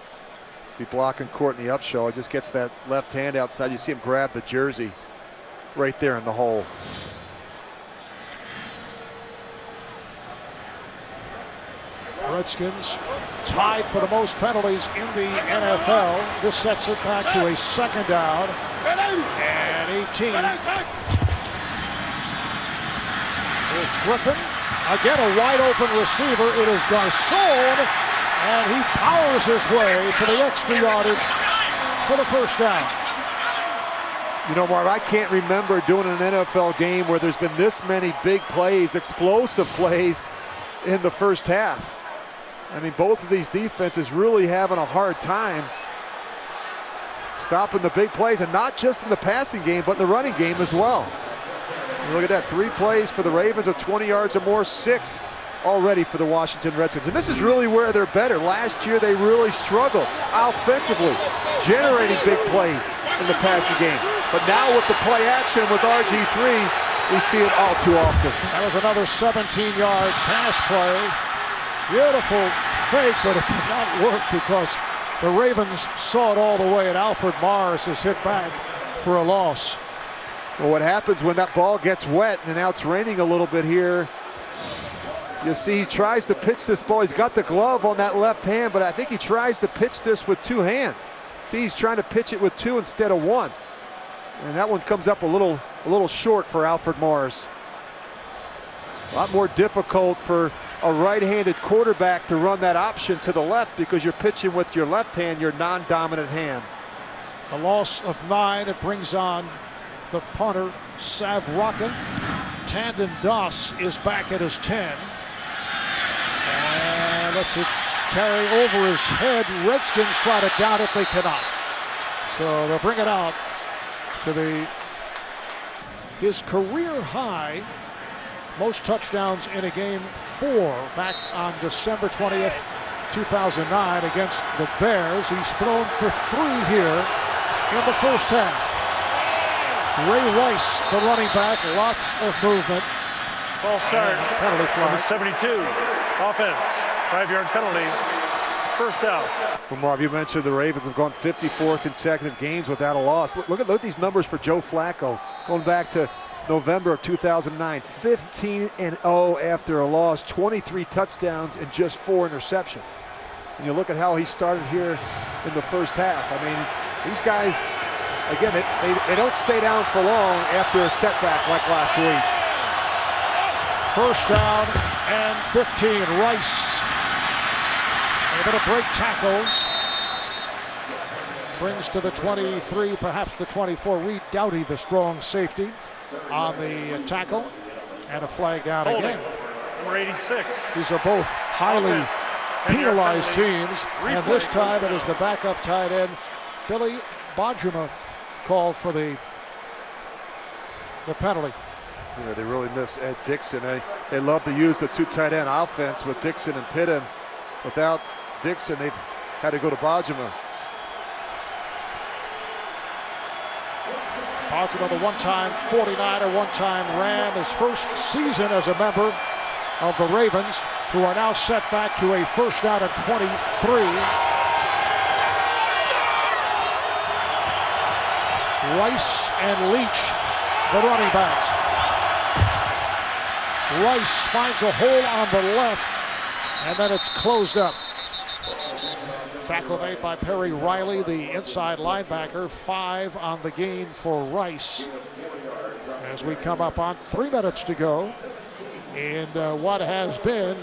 Be blocking Courtney Upshaw. He just gets that left hand outside. You see him grab the jersey right there in the hole. Redskins tied for the most penalties in the NFL. This sets it back to a second down and 18. Here's Griffin. Again, a wide open receiver. It is Garcon, and he powers his way to the extra yardage for the first down. You know, Marv, I can't remember doing an NFL game where there's been this many big plays, explosive plays in the first half. I mean, both of these defenses really having a hard time stopping the big plays, and not just in the passing game, but in the running game as well. And look at that, 3 plays for the Ravens of 20 yards or more, 6 already for the Washington Redskins. And this is really where they're better. Last year, they really struggled offensively, generating big plays in the passing game. But now with the play action with RG3, we see it all too often. That was another 17-yard pass play. Beautiful fake, but it did not work because the Ravens saw it all the way, and Alfred Morris is hit back for a loss. Well, what happens when that ball gets wet, and now it's raining a little bit here, you see he tries to pitch this ball. He's got the glove on that left hand, but I think he tries to pitch this with 2 hands. See, he's trying to pitch it with 2 instead of 1. And that one comes up a little short for Alfred Morris. A lot more difficult for a right-handed quarterback to run that option to the left because you're pitching with your left hand, your non-dominant hand. A loss of 9. It brings on the punter, Savraka. Tandon Doss is back at his 10. And lets it carry over his head. Redskins try to down it. They cannot. So they'll bring it out to his career high most touchdowns in a game, 4 back on December 20th, 2009 against the Bears. He's thrown for 3 here in the first half. Ray Rice, the running back, lots of movement. False start. Penalty flag. Number 72, offense, 5-yard penalty, first down. Well, Marv, you mentioned the Ravens have gone 54 consecutive games without a loss. Look at these numbers for Joe Flacco going back to November of 2009, 15-0 after a loss, 23 touchdowns and just 4 interceptions. And you look at how he started here in the first half. I mean, these guys, again, they don't stay down for long after a setback like last week. First down and 15. Rice able to break tackles. Brings to the 23, perhaps the 24. Reed Doughty, the strong safety, on the tackle, and a flag down again. Number 86. These are both highly penalized teams, and this time it is the backup tight end, Billy Bodruma, called for the penalty. Yeah, they really miss Ed Dixon. They love to use the 2 tight end offense with Dixon and Pitton. Without Dixon, they've had to go to Bodruma. Bodruma, the one-time 49er, one-time Ram, his first season as a member of the Ravens, who are now set back to a first down and 23. Rice and Leach, the running backs. Rice finds a hole on the left, and then it's closed up. Tackle made by Perry Riley, the inside linebacker. 5 on the gain for Rice. As we come up on 3 minutes to go in what has been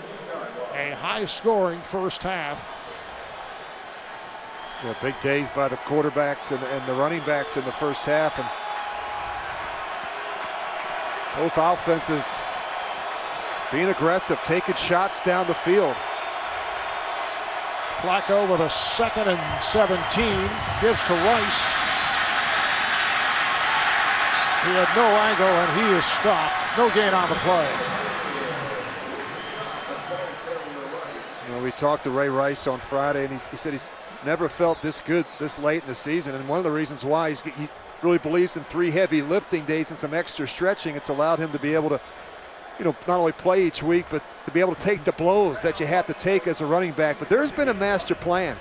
a high-scoring first half. Yeah, big days by the quarterbacks and the running backs in the first half. And both offenses being aggressive, taking shots down the field. Flacco with a 2nd and 17, gives to Rice. He had no angle and he is stopped. No gain on the play. You know, we talked to Ray Rice on Friday, and he said he's never felt this good this late in the season. And one of the reasons why he really believes in 3 heavy lifting days and some extra stretching. It's allowed him to be able to, you know, not only play each week, but to be able to take the blows that you have to take as a running back. But there's been a master plan.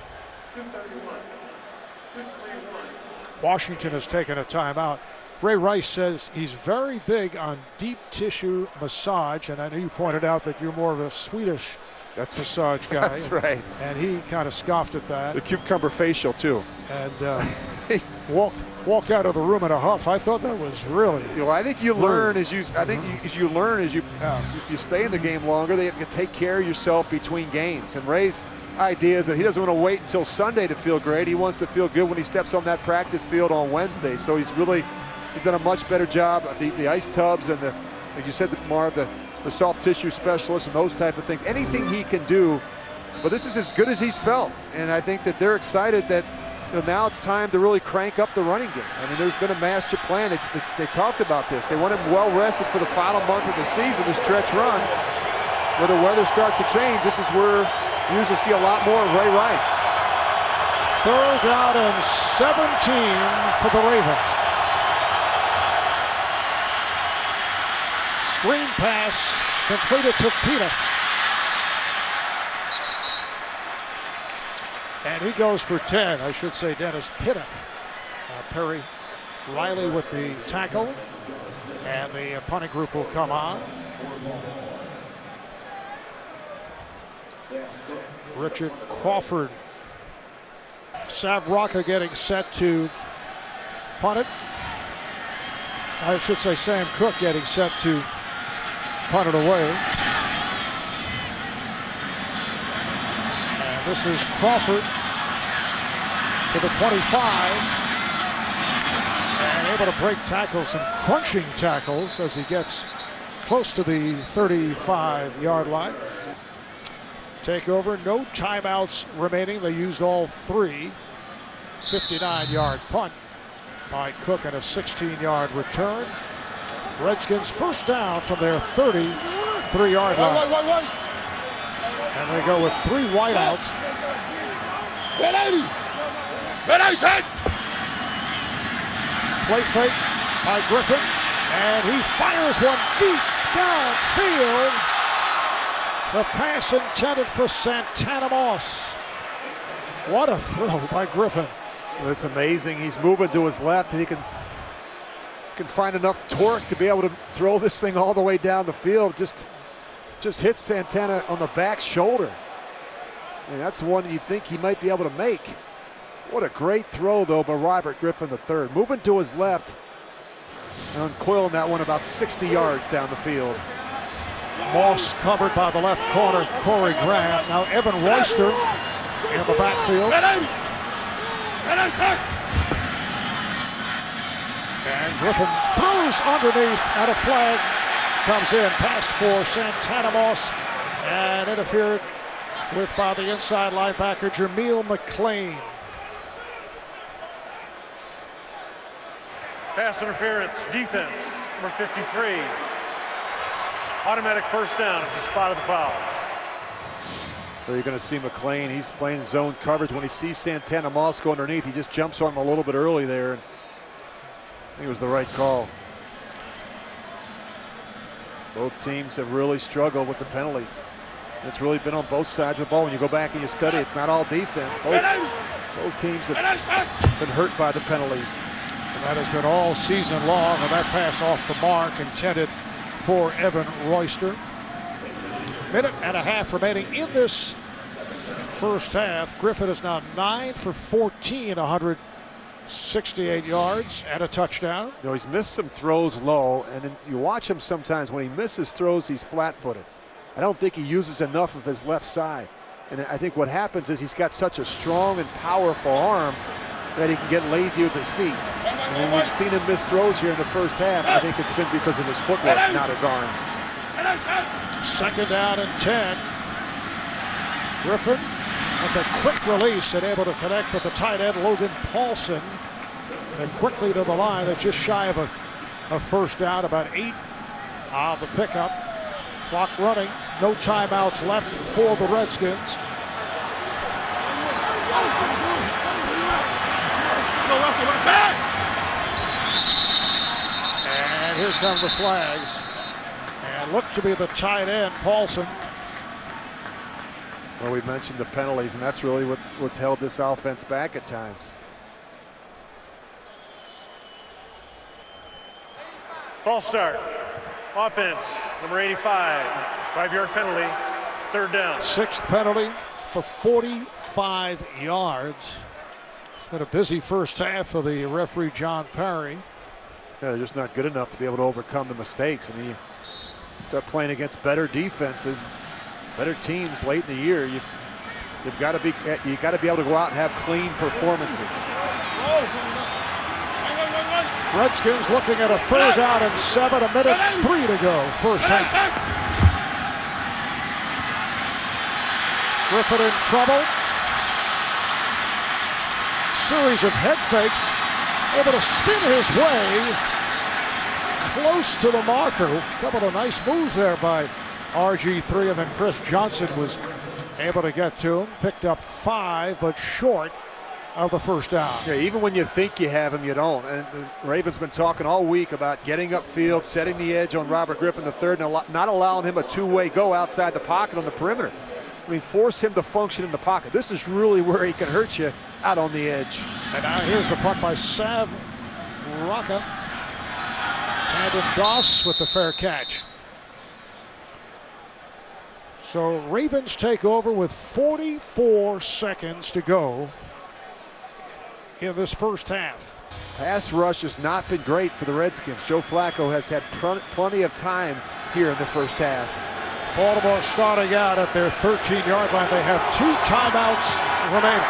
Washington has taken a timeout. Ray Rice says he's very big on deep tissue massage, and I know you pointed out that you're more of a Swedish massage guy. That's right. And he kind of scoffed at that. The cucumber facial too. And walked out of the room in a huff. I thought that was really. I think you learn as you. You stay in the game longer. They can take care of yourself between games. And Ray's idea is that he doesn't want to wait until Sunday to feel great. He wants to feel good when he steps on that practice field on Wednesday. So he's done a much better job. The ice tubs and like you said, Marv, the soft tissue specialist and those type of things. Anything he can do, but this is as good as he's felt. And I think that they're excited that now it's time to really crank up the running game. I mean, there's been a master plan. They talked about this. They want him well rested for the final month of the season, the stretch run. Where the weather starts to change, this is where you usually see a lot more of Ray Rice. 3rd down and 17 for the Ravens. Screen pass completed to Peter. And he goes for 10. I should say Dennis Pitta. Perry Riley with the tackle. And the punting group will come on. Richard Crawford. Savraka getting set to punt it. I should say Sam Cook getting set to punt it away. And this is Crawford to the 25. And able to break tackles, some crunching tackles as he gets close to the 35-yard line. Take over, no timeouts remaining. They used all 3. 59-yard punt by Cook and a 16-yard return. Redskins first down from their 33-yard line. And they go with 3 wideouts. Play fake by Griffin, and he fires one deep downfield. The pass intended for Santana Moss. What a throw by Griffin. Well, it's amazing. He's moving to his left, and he can find enough torque to be able to throw this thing all the way down the field. Just hits Santana on the back shoulder. I mean, that's one you'd think he might be able to make. What a great throw, though, by Robert Griffin III. Moving to his left and uncoiling that one about 60 yards down the field. Moss covered by the left corner, Corey Graham. Now Evan Royster in the backfield. And Griffin throws underneath, and a flag comes in. Pass for Santana Moss, and interfered with by the inside linebacker, Jameel McClain. Pass interference, defense, number 53. Automatic first down at the spot of the foul. There you're going to see McClain. He's playing zone coverage. When he sees Santana Moss go underneath, he just jumps on him a little bit early there. And I think it was the right call. Both teams have really struggled with the penalties. It's really been on both sides of the ball. When you go back and you study, it's not all defense. Both teams have been hurt by the penalties. And that has been all season long, and that pass off the mark intended for Evan Royster. Minute and a half remaining in this first half. Griffin is now 9 for 14, 168 yards and a touchdown. You know, he's missed some throws low, and then you watch him sometimes when he misses throws, he's flat-footed. I don't think he uses enough of his left side. And I think what happens is he's got such a strong and powerful arm that he can get lazy with his feet. And when we've seen him miss throws here in the first half, I think it's been because of his footwork, not his arm. 2nd down and 10. Griffin has a quick release and able to connect with the tight end, Logan Paulson. And quickly to the line. They're just shy of a first down, about 8 on the pickup. Clock running, no timeouts left for the Redskins. And here come the flags. And look to be the tight end, Paulson. Well, we mentioned the penalties, and that's really what's held this offense back at times. False start. Offense, number 85. 5-yard penalty. Third down. Sixth penalty for 45 yards. It's been a busy first half for the referee, John Parry. Yeah, they're just not good enough to be able to overcome the mistakes. I mean, you start playing against better defenses, better teams late in the year. You've got to be able to go out and have clean performances. Redskins looking at a 3rd down and 7, a minute 3 to go, first half. Griffin in trouble. Series of head fakes, able to spin his way close to the marker. A couple of nice moves there by RG3, and then Chris Johnson was able to get to him. Picked up 5, but short of the first down. Yeah, even when you think you have him, you don't. And the Ravens been talking all week about getting upfield, setting the edge on Robert Griffin III, and not allowing him a two-way go outside the pocket on the perimeter. I mean, force him to function in the pocket. This is really where he can hurt you, out on the edge. And now here's the punt by Sav Rocca. Tandon Doss with the fair catch. So Ravens take over with 44 seconds to go in this first half. Pass rush has not been great for the Redskins. Joe Flacco has had plenty of time here in the first half. Baltimore starting out at their 13-yard line. They have 2 timeouts remaining.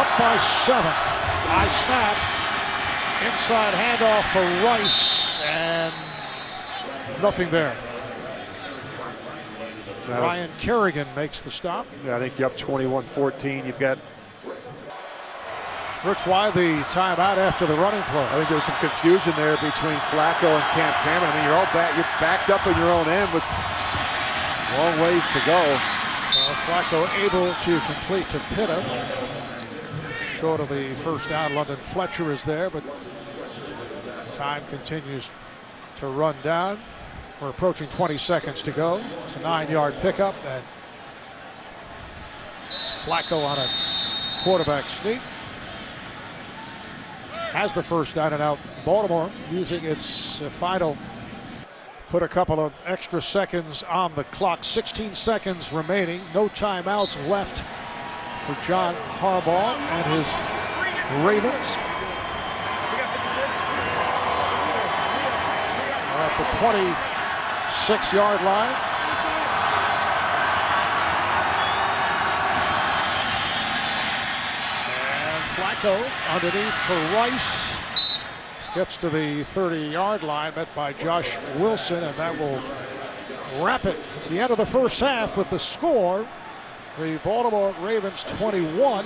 Up by 7. High snap. Inside handoff for Rice, and nothing there. Ryan Kerrigan makes the stop. Yeah, I think you're up 21-14. You've got Rich, why the timeout after the running play? I think there's some confusion there between Flacco and Camp Cameron. I mean, you're backed up in your own end with long ways to go. Flacco able to complete to Pitta. Short of the first down. London Fletcher is there, but time continues to run down. We're approaching 20 seconds to go. It's a 9-yard pickup, and Flacco on a quarterback sneak has the first down, and out Baltimore using its final. Put a couple of extra seconds on the clock. 16 seconds remaining. No timeouts left for John Harbaugh and his Ravens. We're at the 26-yard line. And Flacco underneath for Rice. Gets to the 30-yard line, met by Josh Wilson, and that will wrap it. It's the end of the first half with the score. The Baltimore Ravens 21.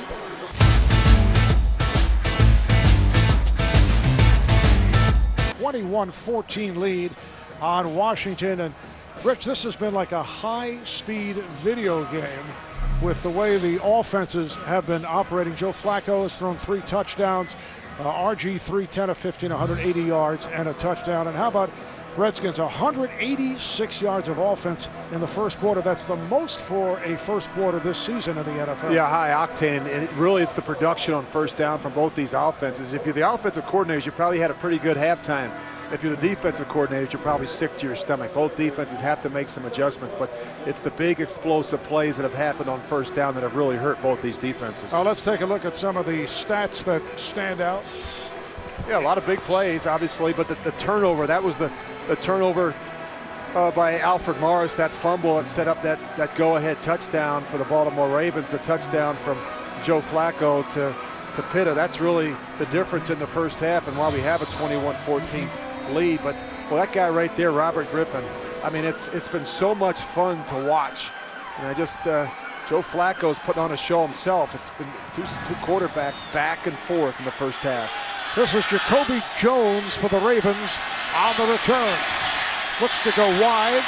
(21-14) lead on Washington. And Rich, this has been like a high-speed video game with the way the offenses have been operating. Joe Flacco has thrown 3 touchdowns. RG3, 10 of 15, 180 yards and a touchdown. And how about Redskins, 186 yards of offense in the first quarter. That's the most for a first quarter this season in the NFL. Yeah, high octane, and it's the production on first down from both these offenses. If you're the offensive coordinators, you probably had a pretty good halftime. If you're the defensive coordinators, you're probably sick to your stomach. Both defenses have to make some adjustments, but it's the big explosive plays that have happened on first down that have really hurt both these defenses. Let's take a look at some of the stats that stand out. Yeah, a lot of big plays, obviously, but the turnover, that was the turnover by Alfred Morris, that fumble that set up that go-ahead touchdown for the Baltimore Ravens, the touchdown from Joe Flacco to Pitta. That's really the difference in the first half and why we have a 21-14 lead. But, well, that guy right there, Robert Griffin, I mean, it's been so much fun to watch. And Joe Flacco's putting on a show himself. It's been two quarterbacks back and forth in the first half. This is Jacoby Jones for the Ravens on the return. Looks to go wide.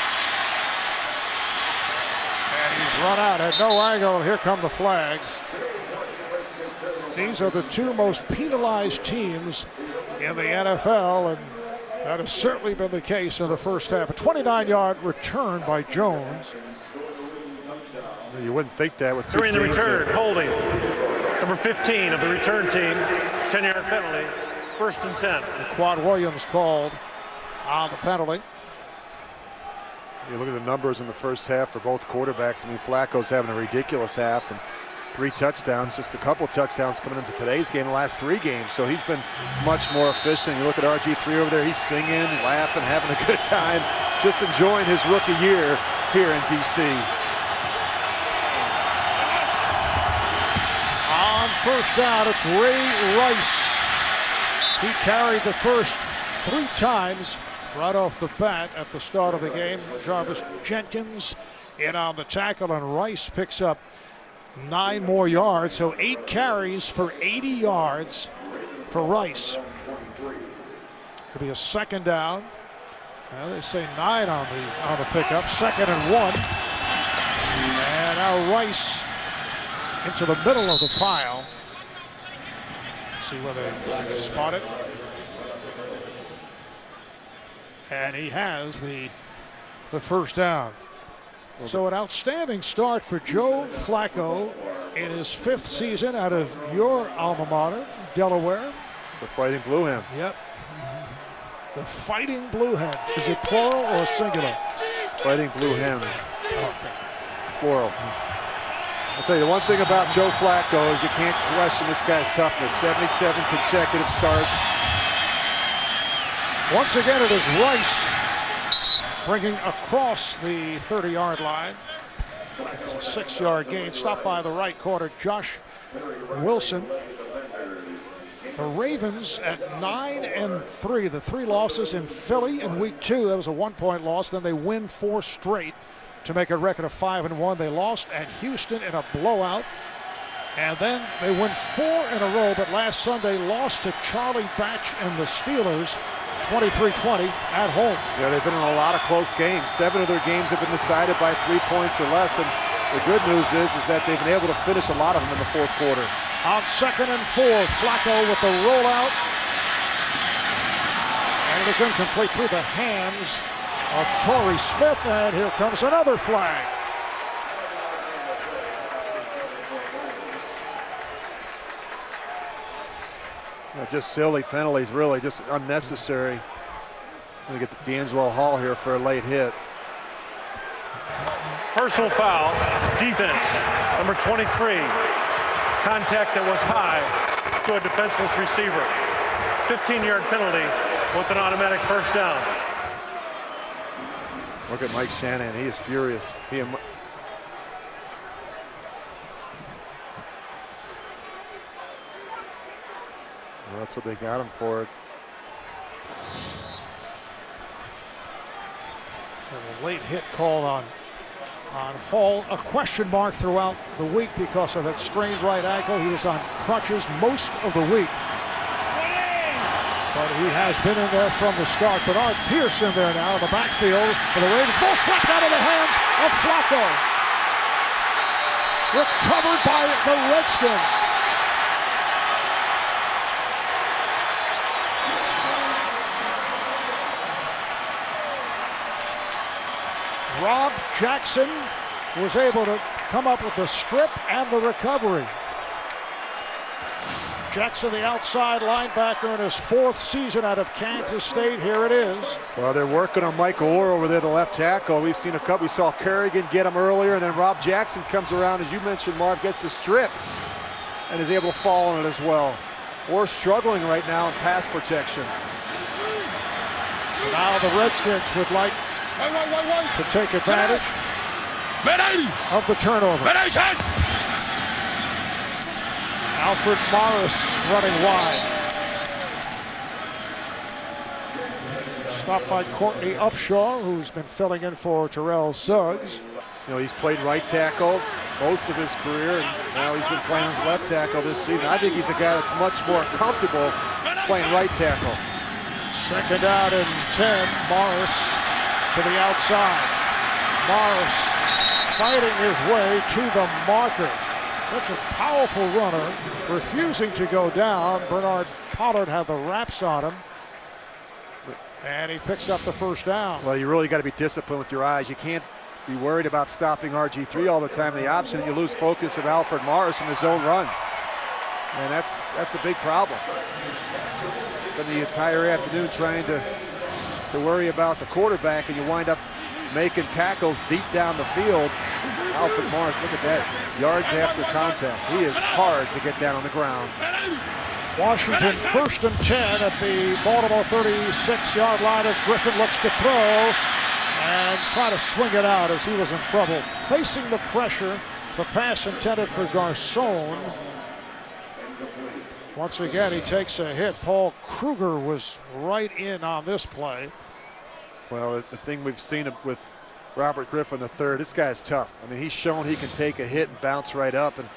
And he's run out, had no angle, and here come the flags. These are the 2 most penalized teams in the NFL, and that has certainly been the case in the first half. A 29-yard return by Jones. You wouldn't think that with 2 During teams. the return, holding. Number 15 of the return team, 10-yard penalty. 1st and 10. And Quad Williams called on the penalty. You look at the numbers in the first half for both quarterbacks. I mean, Flacco's having a ridiculous half and 3 touchdowns, just a couple touchdowns coming into today's game, the last 3 games. So he's been much more efficient. You look at RG3 over there, he's singing, laughing, having a good time, just enjoying his rookie year here in DC. On first down, it's Ray Rice. He carried the first 3 times right off the bat at the start of the game. Jarvis Jenkins in on the tackle, and Rice picks up 9 more yards, so 8 carries for 80 yards for Rice. It'll be a 2nd down. Well, they say 9 on the pickup. 2nd and 1. And now Rice into the middle of the pile. See whether they spot it. And he has the first down. So an outstanding start for Joe Flacco in his 5th season out of your alma mater, Delaware. The Fighting Blue Hen. Yep. The Fighting Blue Hen. Is it plural or singular? Fighting Blue Hens. Okay. Plural. I'll tell you, the one thing about Joe Flacco is you can't question this guy's toughness. 77 consecutive starts. Once again, it is Rice bringing across the 30-yard line. It's a 6-yard gain, stopped by the right corner, Josh Wilson. The Ravens at 9-3. The 3 losses in Philly in week 2. That was a 1-point loss. Then they win 4 straight to make a record of 5-1. They lost at Houston in a blowout. And then they win 4 in a row, but last Sunday lost to Charlie Batch and the Steelers 23-20 at home. Yeah, they've been in a lot of close games. 7 of their games have been decided by 3 points or less. And the good news is that they've been able to finish a lot of them in the 4th quarter. On 2nd and 4, Flacco with the rollout. And it is incomplete through the hands of Torrey Smith. And here comes another flag. Just silly penalties, really, just unnecessary. Going to get to D'Angelo Hall here for a late hit. Personal foul, defense, number 23. Contact that was high to a defenseless receiver. 15-yard penalty with an automatic first down. Look at Mike Shanahan, he is furious. Well, that's what they got him for. A late hit called on Hall. A question mark throughout the week because of that strained right ankle. He was on crutches most of the week. But he has been in there from the start. Bernard Pierce in there now in the backfield for the Ravens. Ball slapped out of the hands of Flacco. Recovered by the Redskins. Rob Jackson was able to come up with the strip and the recovery. Jackson, the outside linebacker in his 4th season out of Kansas State. Here it is. Well, they're working on Michael Orr over there, the left tackle. We've seen a couple. We saw Kerrigan get him earlier, and then Rob Jackson comes around, as you mentioned, Marv, gets the strip and is able to fall on it as well. Orr struggling right now in pass protection. So now the Redskins would like to take advantage of the turnover. Alfred Morris running wide. Stopped by Courtney Upshaw, who's been filling in for Terrell Suggs. You know, he's played right tackle most of his career, and now he's been playing left tackle this season. I think he's a guy that's much more comfortable playing right tackle. 2nd down and 10. Morris to the outside. Morris fighting his way to the marker. Such a powerful runner, refusing to go down. Bernard Pollard had the wraps on him, and he picks up the first down. Well, you really got to be disciplined with your eyes. You can't be worried about stopping RG3 all the time. The option, you lose focus of Alfred Morris in the zone runs. And that's a big problem. Spend the entire afternoon trying to worry about the quarterback, and you wind up making tackles deep down the field. Alfred Morris, look at that. Yards after contact. He is hard to get down on the ground. Washington 1st and 10 at the Baltimore 36-yard line as Griffin looks to throw and try to swing it out as he was in trouble. Facing the pressure, the pass intended for Garcon. Once again, he takes a hit. Paul Kruger was right in on this play. Well, the thing we've seen with Robert Griffin III, this guy's tough. I mean, he's shown he can take a hit and bounce right up, and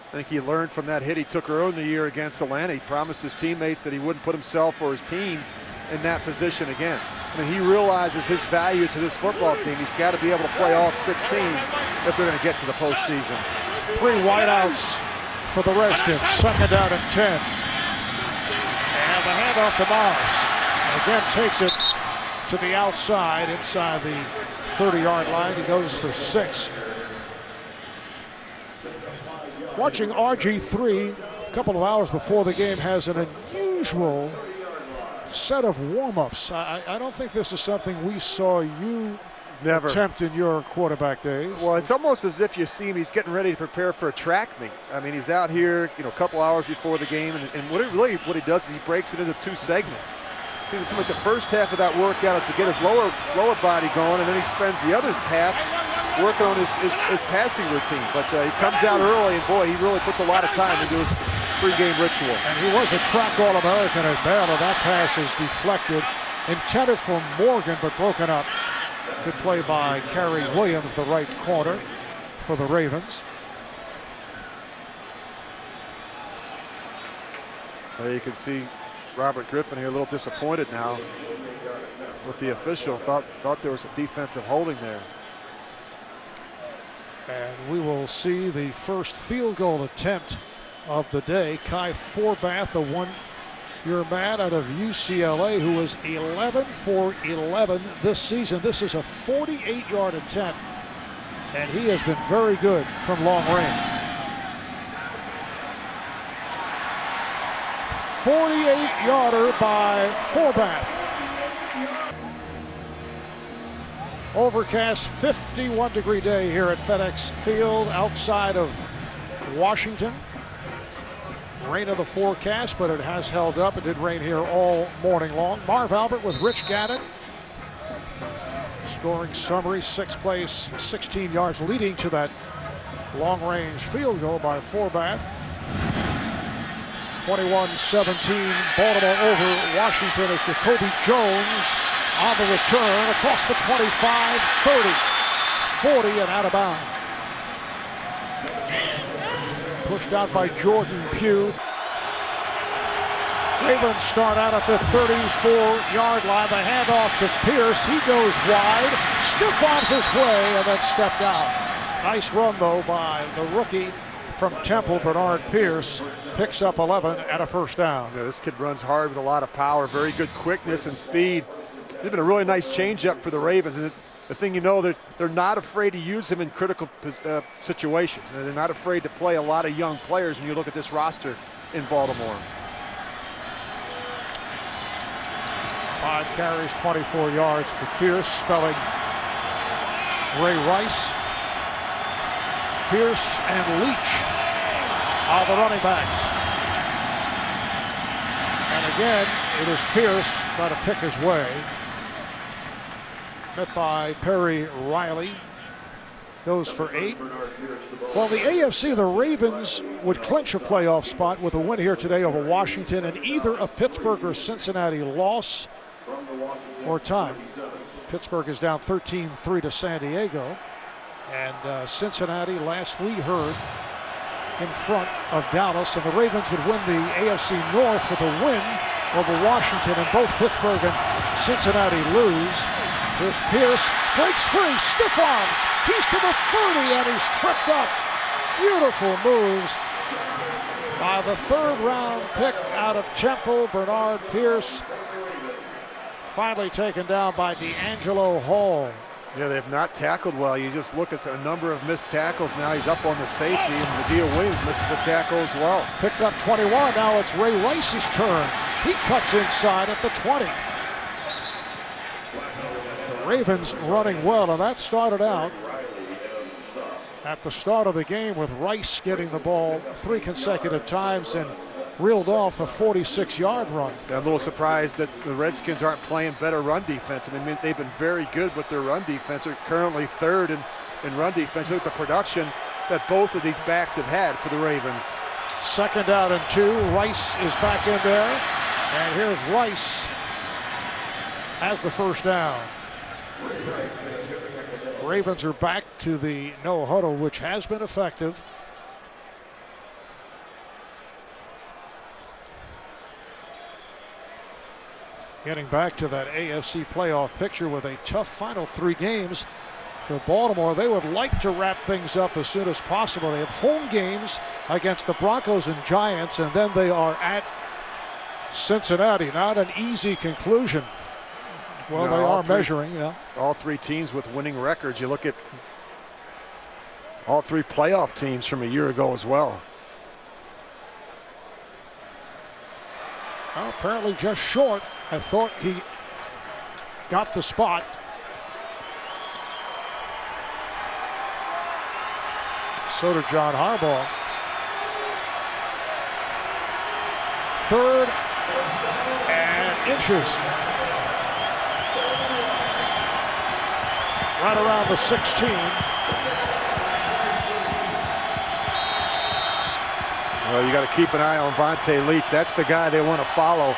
I think he learned from that hit he took early in the year against Atlanta. He promised his teammates that he wouldn't put himself or his team in that position again. I mean, he realizes his value to this football team. He's got to be able to play all 16 if they're going to get to the postseason. 3 wideouts for the Redskins, 2nd down and 10. And the handoff to Morris. Again, takes it to the outside, inside the 30-yard line. He goes for 6. Watching RG3 a couple of hours before the game has an unusual set of warm-ups. I don't think this is something we saw you Never attempt in your quarterback days. Well, it's almost as if you see him, he's getting ready to prepare for a track meet. I mean, he's out here, a couple hours before the game, and what he does is he breaks it into 2 segments. See, it seems like the first half of that workout is to get his lower body going, and then he spends the other half working on his passing routine. But he comes out early, and boy, he really puts a lot of time into his pregame ritual. And he was a track All-American at Baylor. That pass is deflected, intended for Morgan, but broken up. Good play by Kerry Williams, the right corner for the Ravens. Well, you can see Robert Griffin here a little disappointed now with the official. Thought there was a defensive holding there. And we will see the first field goal attempt of the day. Kai Forbath, a one-year man out of UCLA, who was 11 for 11 this season. This is a 48-yard attempt, and he has been very good from long range. 48-yarder by Forbath. Overcast 51-degree day here at FedEx Field outside of Washington. Rain of the forecast, but it has held up. It did rain here all morning long. Marv Albert with Rich Gannon. Scoring summary, 6 plays, 16 yards, leading to that long-range field goal by Forbath. 21-17, Baltimore over Washington as Jacoby Jones on the return across the 25, 30, 40, and out of bounds. Pushed out by Jordan Pugh. Ravens start out at the 34-yard line. The handoff to Pierce. He goes wide, stiff arms his way, and then stepped out. Nice run, though, by the rookie from Temple, Bernard Pierce. Picks up 11 and a first down. Yeah, this kid runs hard with a lot of power, very good quickness and speed. It's been a really nice changeup for the Ravens. And the thing they're not afraid to use him in critical situations. They're not afraid to play a lot of young players when you look at this roster in Baltimore. 5 carries, 24 yards for Pierce, spelling Ray Rice. Pierce and Leach are the running backs. And again, it is Pierce trying to pick his way. Met by Perry Riley. Goes for 8. Well, the AFC, the Ravens would clinch a playoff spot with a win here today over Washington, and either a Pittsburgh or Cincinnati loss or tie. Pittsburgh is down 13-3 to San Diego. And Cincinnati, last we heard, in front of Dallas, and the Ravens would win the AFC North with a win over Washington, and both Pittsburgh and Cincinnati lose. Here's Pierce, breaks free, stiff arms. He's to the 30, and he's tripped up. Beautiful moves by the 3rd-round pick out of Temple, Bernard Pierce. Finally taken down by D'Angelo Hall. Yeah, they have not tackled well. You just look at a number of missed tackles. Now he's up on the safety, and Madieu Williams misses a tackle as well. Picked up 21. Now it's Ray Rice's turn. He cuts inside at the 20. The Ravens running well, and that started out at the start of the game with Rice getting the ball 3 consecutive times and reeled off a 46-yard run. I'm a little surprised that the Redskins aren't playing better run defense. I mean, they've been very good with their run defense. They're currently third in run defense. Look at the production that both of these backs have had for the Ravens. 2nd down and 2. Rice is back in there. And here's Rice as the first down. Ravens are back to the no huddle, which has been effective. Getting back to that AFC playoff picture with a tough final 3 games for Baltimore. They would like to wrap things up as soon as possible. They have home games against the Broncos and Giants, and then they are at Cincinnati. Not an easy conclusion. Well, no, they are measuring, yeah. All 3 teams with winning records. You look at all 3 playoff teams from a year ago as well. Well, apparently just short. I thought he got the spot. So did John Harbaugh. 3rd and inches. Right around the 16. Well, you got to keep an eye on Vontae Leach. That's the guy they want to follow.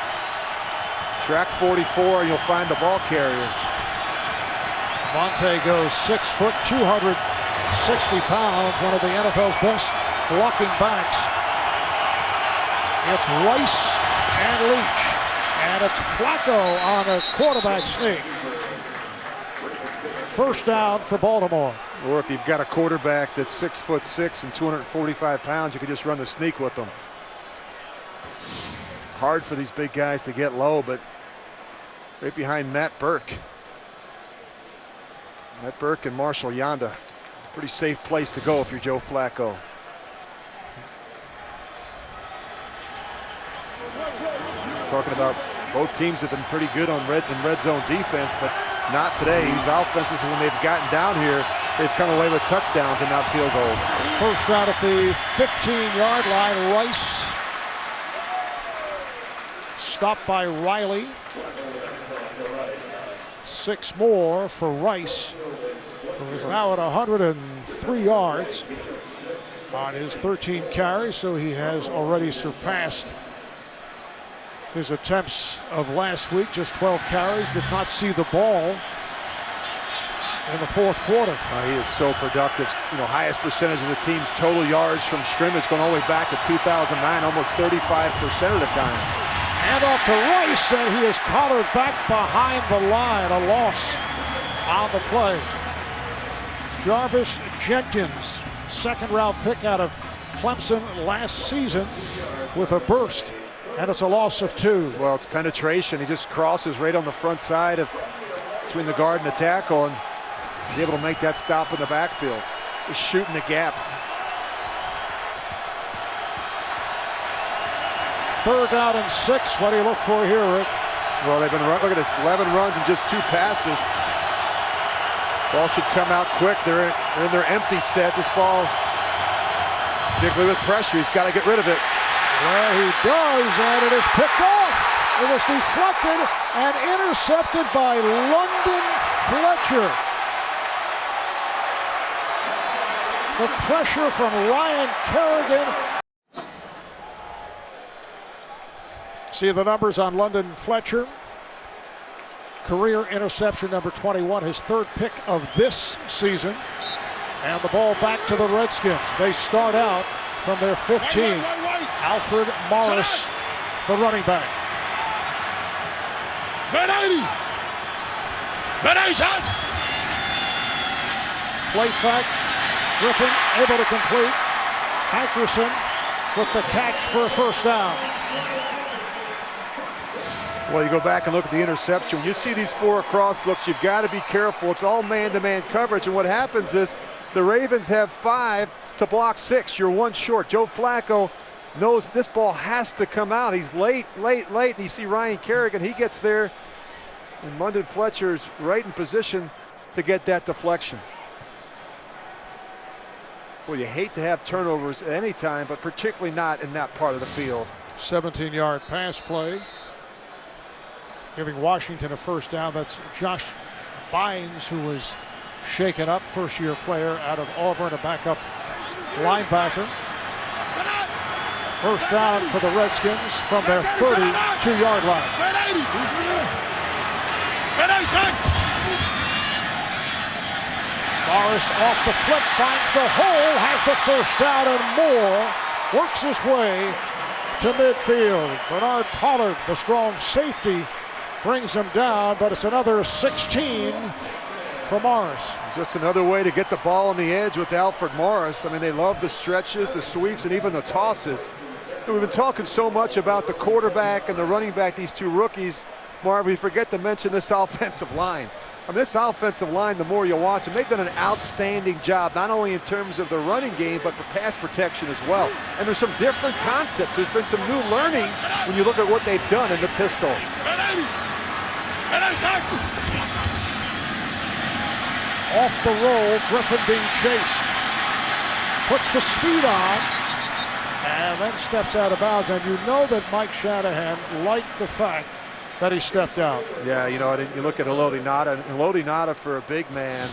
Track 44, you'll find the ball carrier. Vontae goes 6 foot, 260 pounds, one of the NFL's best blocking backs. It's Rice and Leach, and it's Flacco on a quarterback sneak. 1st down for Baltimore. Or if you've got a quarterback that's 6'6" and 245 pounds, you can just run the sneak with them. Hard for these big guys to get low, but right behind Matt Burke. Matt Burke and Marshall Yanda. Pretty safe place to go if you're Joe Flacco. Talking about both teams have been pretty good on red zone defense, but not today. These offenses, when they've gotten down here, they've come away with touchdowns and not field goals. 1st down at the 15-yard line. Rice stopped by Riley. 6 more for Rice, who is now at 103 yards on his 13 carries, so he has already surpassed his attempts of last week. Just 12 carries, did not see the ball in the 4th quarter. He is so productive. You know, highest percentage of the team's total yards from scrimmage going all the way back to 2009, almost 35% of the time. Hand off to Rice, and he is collared back behind the line. A loss on the play. Jarvis Jenkins, 2nd-round pick out of Clemson last season with a burst, and it's a loss of 2. Well, it's penetration. He just crosses right on the front side of between the guard and the tackle, and he's able to make that stop in the backfield. Just shooting the gap. 3rd down and 6. What do you look for here, Rick? Well, they've been look at this, 11 runs and just 2 passes. Ball should come out quick. They're in their empty set. This ball, particularly with pressure, he's got to get rid of it. Well, he does, and it is picked off. It was deflected and intercepted by London Fletcher. The pressure from Ryan Kerrigan. See the numbers on London Fletcher. Career interception number 21, his 3rd pick of this season. And the ball back to the Redskins. They start out from their 15. Alfred Morris, the running back. Play fake. Griffin able to complete. Hankerson with the catch for a 1st down. Well, you go back and look at the interception. When you see these 4 cross looks, you've got to be careful. It's all man-to-man coverage, and what happens is the Ravens have 5 to block 6. You're 1 short. Joe Flacco knows this ball has to come out. He's late, and you see Ryan Kerrigan, he gets there, and London Fletcher's right in position to get that deflection. Well, you hate to have turnovers at any time, but particularly not in that part of the field. 17-yard pass play, giving Washington a first down. That's Josh Bynes, who was shaken up, first-year player out of Auburn, a backup linebacker. First down for the Redskins from their 32-yard line. Morris off the flip, finds the hole, has the first down, and Moore works his way to midfield. Bernard Pollard, the strong safety, brings him down, but it's another 16 for Morris. Just another way to get the ball on the edge with Alfred Morris. I mean, they love the stretches, the sweeps, and even the tosses. And we've been talking so much about the quarterback and the running back, these 2 rookies. Marv, we forget to mention this offensive line. On this offensive line, the more you watch them, they've done an outstanding job, not only in terms of the running game, but for pass protection as well. And there's some different concepts. There's been some new learning when you look at what they've done in the pistol. Off the roll, Griffin being chased. Puts the speed on, and then steps out of bounds. And you know that Mike Shanahan liked the fact that he stepped out. Yeah, you know, you look at Elodi Nada. Elodi Nada, for a big man,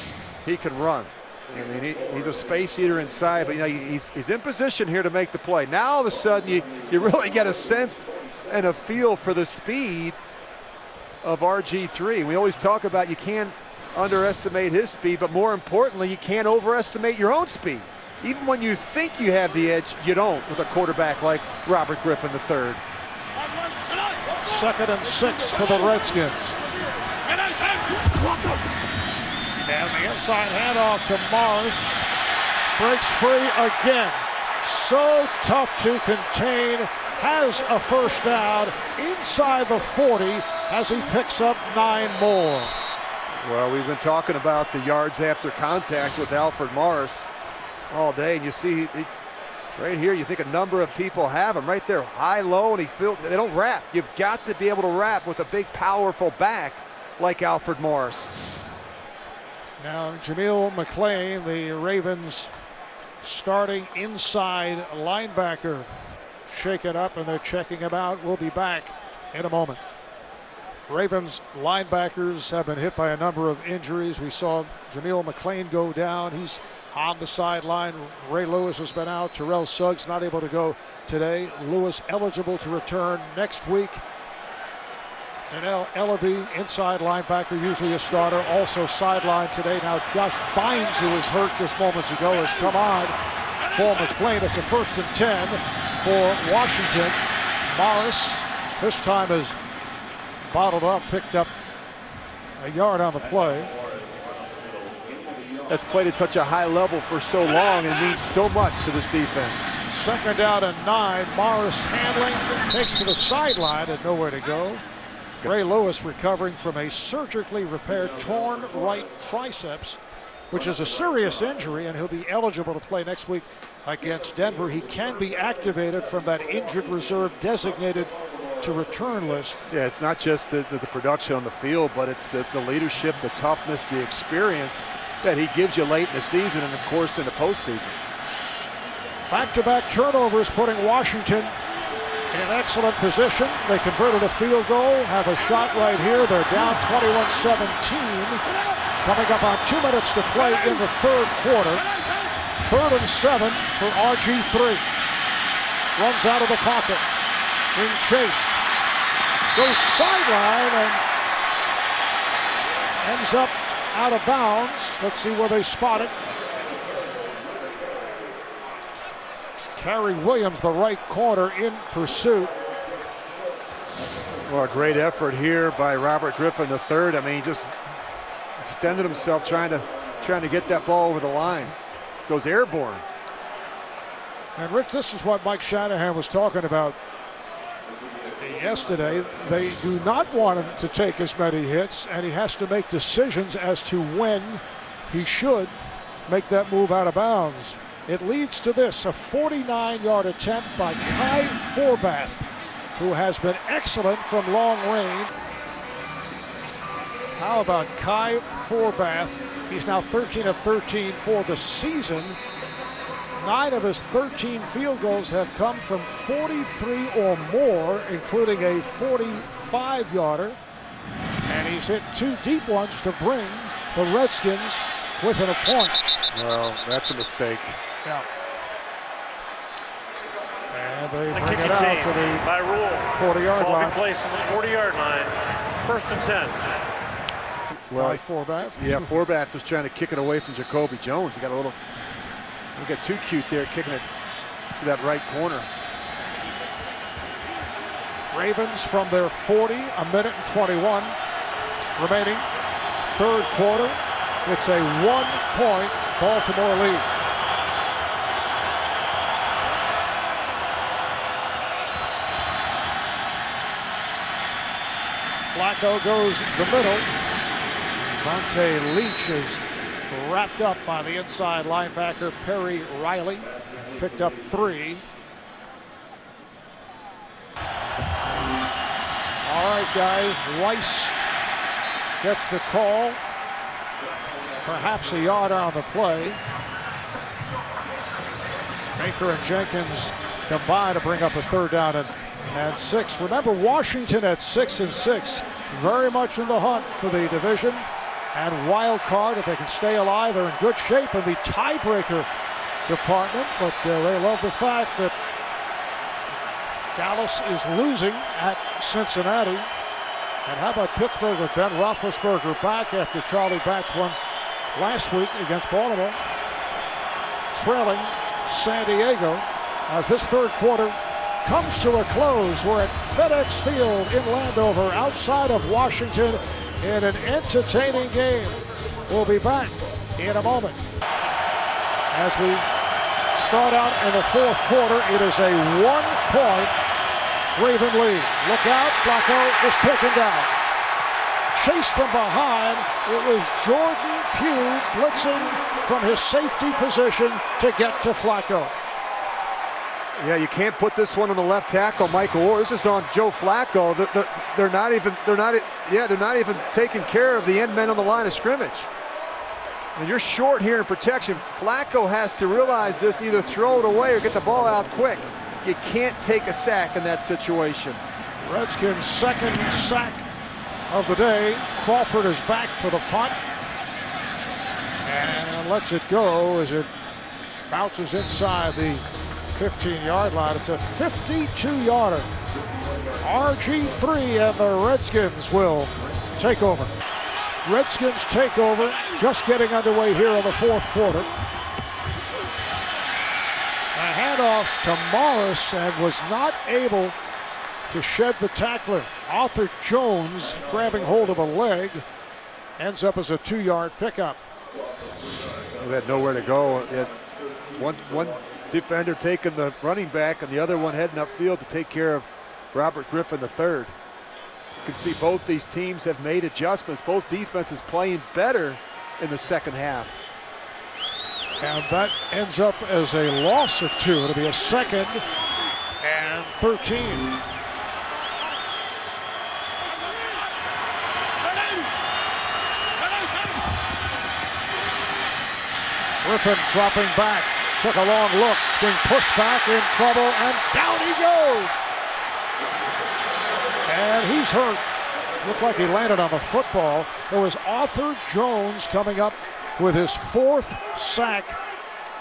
he can run. I mean, he's a space eater inside, but you know, he's in position here to make the play. Now all of a sudden you really get a sense and a feel for the speed of RG3. We always talk about you can't underestimate his speed, but more importantly, you can't overestimate your own speed. Even when you think you have the edge, you don't with a quarterback like Robert Griffin III. 2nd and 6 for the Redskins. And the inside handoff to Morris. Breaks free again. So tough to contain. Has a first down inside the 40 as he picks up 9 more. Well, we've been talking about the yards after contact with Alfred Morris all day, and you see right here, you think a number of people have him right there, high, low, and they don't wrap. You've got to be able to wrap with a big, powerful back like Alfred Morris. Now, Jameel McClain, the Ravens starting inside linebacker, shaken up, and they're checking him out. We'll be back in a moment. Ravens linebackers have been hit by a number of injuries. We saw Jameel McClain go down. He's on the sideline. Ray Lewis has been out. Terrell Suggs not able to go today. Lewis eligible to return next week. Danelle Ellaby, inside linebacker, usually a starter, also sidelined today. Now Josh Bynes, who was hurt just moments ago, has come on for McClain. It's a 1st and 10 for Washington. Morris this time is bottled up, picked up a yard on the play. That's played at such a high level for so long and means so much to this defense. 2nd down and 9. Morris handling, takes to the sideline and nowhere to go. Ray Lewis recovering from a surgically repaired torn right triceps, which is a serious injury, and he'll be eligible to play next week against Denver. He can be activated from that injured reserve designated to return list. Yeah, it's not just the production on the field, but it's the leadership, the toughness, the experience that he gives you late in the season and, of course, in the postseason. Back-to-back turnovers putting Washington in excellent position. They converted a field goal, have a shot right here. They're down 21-17. Coming up on 2 minutes to play in the 3rd quarter. 3rd and 7 for RG3. Runs out of the pocket. Being chased. Goes sideline and ends up out of bounds. Let's see where they spot it. Kerry Williams, the right corner, in pursuit. Well, a great effort here by Robert Griffin III. I mean, he just extended himself trying to get that ball over the line. Goes airborne. And Rich, this is what Mike Shanahan was talking about yesterday, they do not want him to take as many hits, and he has to make decisions as to when he should make that move out of bounds. It leads to this, a 49-yard attempt by Kai Forbath, who has been excellent from long range. How about Kai Forbath? He's now 13 of 13 for the season. 9 of his 13 field goals have come from 43 or more, including a 45-yarder. And he's hit 2 deep ones to bring the Redskins within a point. Well, that's a mistake. Yeah. And they bring it out to the 40-yard line. Place on the 40-yard line. 1st and 10. Well, Forbath. Yeah, Forbath was trying to kick it away from Jacoby Jones. He got too cute there, kicking it to that right corner. Ravens from their 40, a minute and 21 remaining. 3rd quarter. It's a 1-point Baltimore lead. Flacco goes the middle. Vontae Leach is wrapped up by the inside linebacker Perry Riley. Picked up 3. All right, guys. Weiss gets the call. Perhaps a yard on the play. Baker and Jenkins combine to bring up a 3rd down and 6. Remember, Washington at 6-6, very much in the hunt for the division and wild card. If they can stay alive, they're in good shape in the tiebreaker department. But they love the fact that Dallas is losing at Cincinnati. And how about Pittsburgh with Ben Roethlisberger back after Charlie Batch won last week against Baltimore, trailing San Diego as this 3rd quarter comes to a close. We're at FedEx Field in Landover, outside of Washington, in an entertaining game. We'll be back in a moment. As we start out in the 4th quarter, it is a 1-point Raven lead. Look out, Flacco is taken down. Chased from behind, it was Jordan Pugh blitzing from his safety position to get to Flacco. Yeah, you can't put this one on the left tackle, Michael Orr. This is on Joe Flacco. They're not even taking care of the end men on the line of scrimmage. And you're short here in protection. Flacco has to realize this, either throw it away or get the ball out quick. You can't take a sack in that situation. Redskins' 2nd sack of the day. Crawford is back for the punt and lets it go as it bounces inside the 15-yard line. It's a 52-yarder. RG3 and the Redskins will take over. Redskins take over, just getting underway here in the 4th quarter. A handoff to Morris, and was not able to shed the tackler. Arthur Jones grabbing hold of a leg, ends up as a 2-yard pickup. They had nowhere to go. One defender taking the running back and the other one heading upfield to take care of Robert Griffin III. You can see both these teams have made adjustments. Both defenses playing better in the 2nd half. And that ends up as a loss of 2. It'll be a 2nd and 13. Griffin dropping back, took a long look, being pushed back, in trouble, and down he goes. And he's hurt. Looked like he landed on the football. It was Arthur Jones coming up with his 4th sack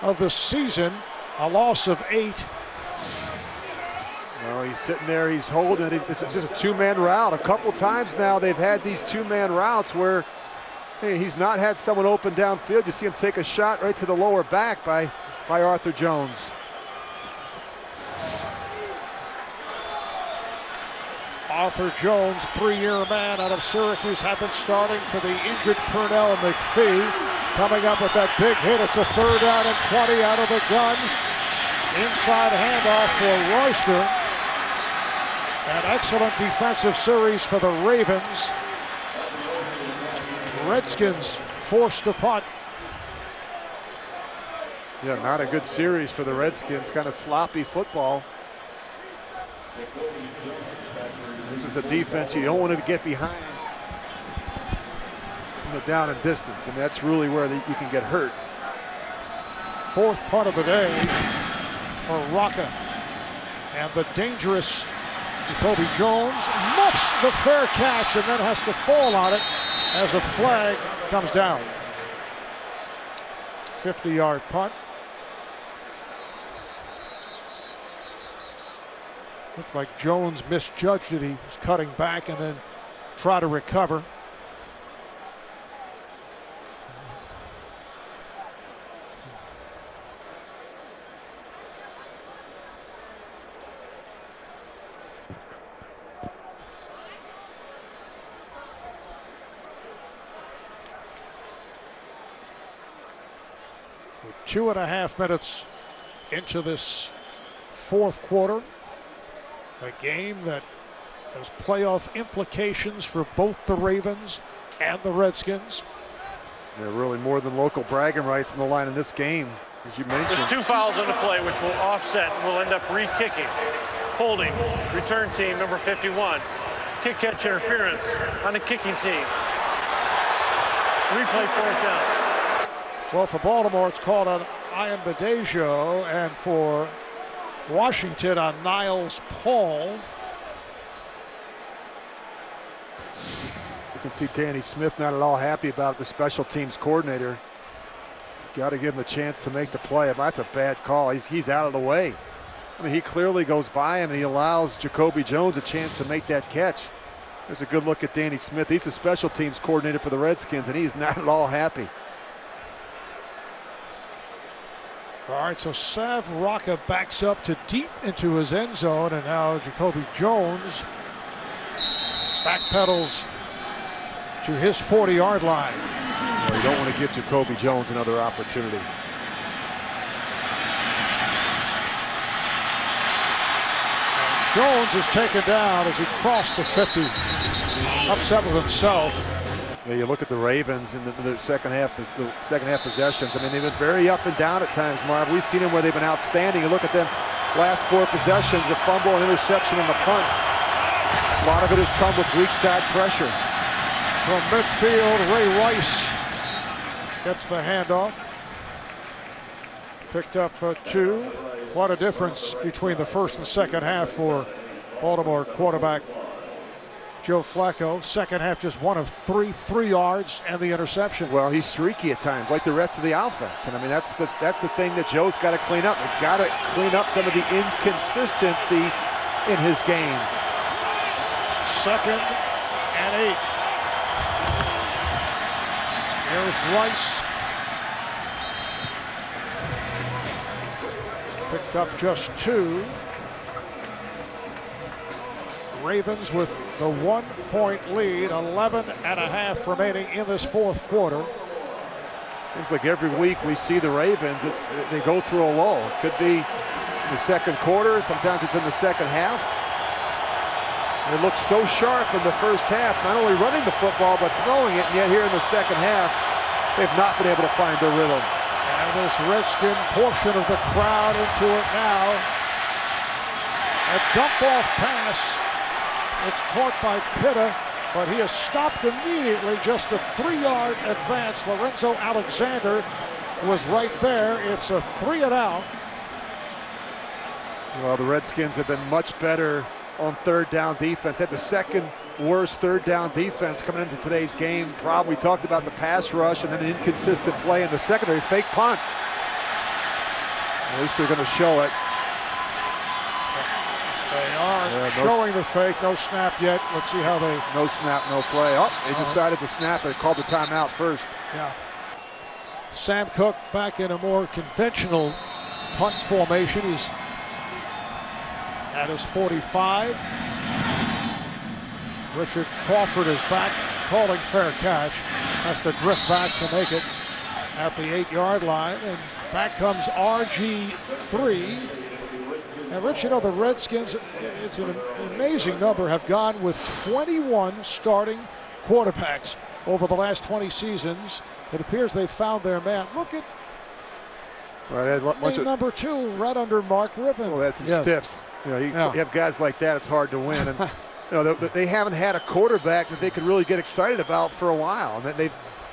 of the season, a loss of 8. Well, he's sitting there, he's holding it. This is just a 2-man route. A couple times now they've had these 2-man routes where he's not had someone open downfield. You see him take a shot right to the lower back by Arthur Jones. Arthur Jones, 3-year man out of Syracuse, had been starting for the injured Purnell McPhee. Coming up with that big hit. It's a 3rd down and 20 out of the gun. Inside handoff for Royster. An excellent defensive series for the Ravens. Redskins forced to punt. Yeah, not a good series for the Redskins. Kind of sloppy football. This is a defense you don't want to get behind in the down and distance, and that's really where you can get hurt. Fourth punt of the day for Rocca. And the dangerous Jacoby Jones muffs the fair catch and then has to fall on it as a flag comes down. 50-yard punt. Looked like Jones misjudged it. He was cutting back and then tried to recover. We're 2.5 minutes into this fourth quarter. A game that has playoff implications for both the Ravens and the Redskins. Yeah, really more than local bragging rights on the line in this game, as you mentioned. There's 2 fouls on the play, which will offset and will end up re-kicking. Holding, return team number 51. Kick catch interference on the kicking team. Replay 4th down. Well, for Baltimore, it's called on Ian Badejo, and for Washington on Niles Paul. You can see Danny Smith not at all happy about the special teams coordinator. Got to give him a chance to make the play. That's a bad call. He's out of the way. I mean, he clearly goes by him and he allows Jacoby Jones a chance to make that catch. There's a good look at Danny Smith. He's a special teams coordinator for the Redskins and he's not at all happy. All right, so Sav Rocca backs up to deep into his end zone, and now Jacoby Jones backpedals to his 40-yard line. Well, you don't want to give Jacoby Jones another opportunity. And Jones is taken down as he crossed the 50, upset with himself. Yeah, you look at the Ravens in the second half possessions. I mean, they've been very up and down at times, Marv. We've seen them where they've been outstanding. You look at them last 4 possessions, a fumble, an interception, and a punt. A lot of it has come with weak side pressure. From midfield, Ray Rice gets the handoff. Picked up 2. What a difference between the first and second half for Baltimore quarterback Joe Flacco. Second half, just 1 of 3 yards and the interception. Well, he's streaky at times, like the rest of the offense. And I mean, that's the thing that Joe's got to clean up. He's got to clean up some of the inconsistency in his game. 2nd and 8. Here's Rice. Picked up just 2. Ravens with the 1-point lead, 11.5 remaining in this fourth quarter. Seems like every week we see the Ravens, they go through a lull. It could be in the second quarter, sometimes it's in the second half. They looked so sharp in the first half, not only running the football, but throwing it, and yet here in the second half, they've not been able to find their rhythm. And this Redskin portion of the crowd into it now. A dump-off pass. It's caught by Pitta, but he is stopped immediately. Just a 3-yard advance. Lorenzo Alexander was right there. It's a 3-and-out. Well, the Redskins have been much better on third down defense. Had the second worst third down defense coming into today's game. Probably talked about the pass rush and then an inconsistent play in the secondary. Fake punt. At least they're going to show it. They are showing the fake. No snap yet. Let's see how they... No snap, no play. Oh, they decided to snap it. Called the timeout first. Yeah. Sam Cook back in a more conventional punt formation. He's at his 45. Richard Crawford is back, calling fair catch. Has to drift back to make it at the 8-yard line. And back comes RG3. And Rich, you know, the Redskins, it's an amazing number, have gone with 21 starting quarterbacks over the last 20 seasons. It appears they've found their man. Look at number 2 right under Mark Rippon. Well, that's some stiffs. You know, you have guys like that, it's hard to win. And you know, they haven't had a quarterback that they could really get excited about for a while. And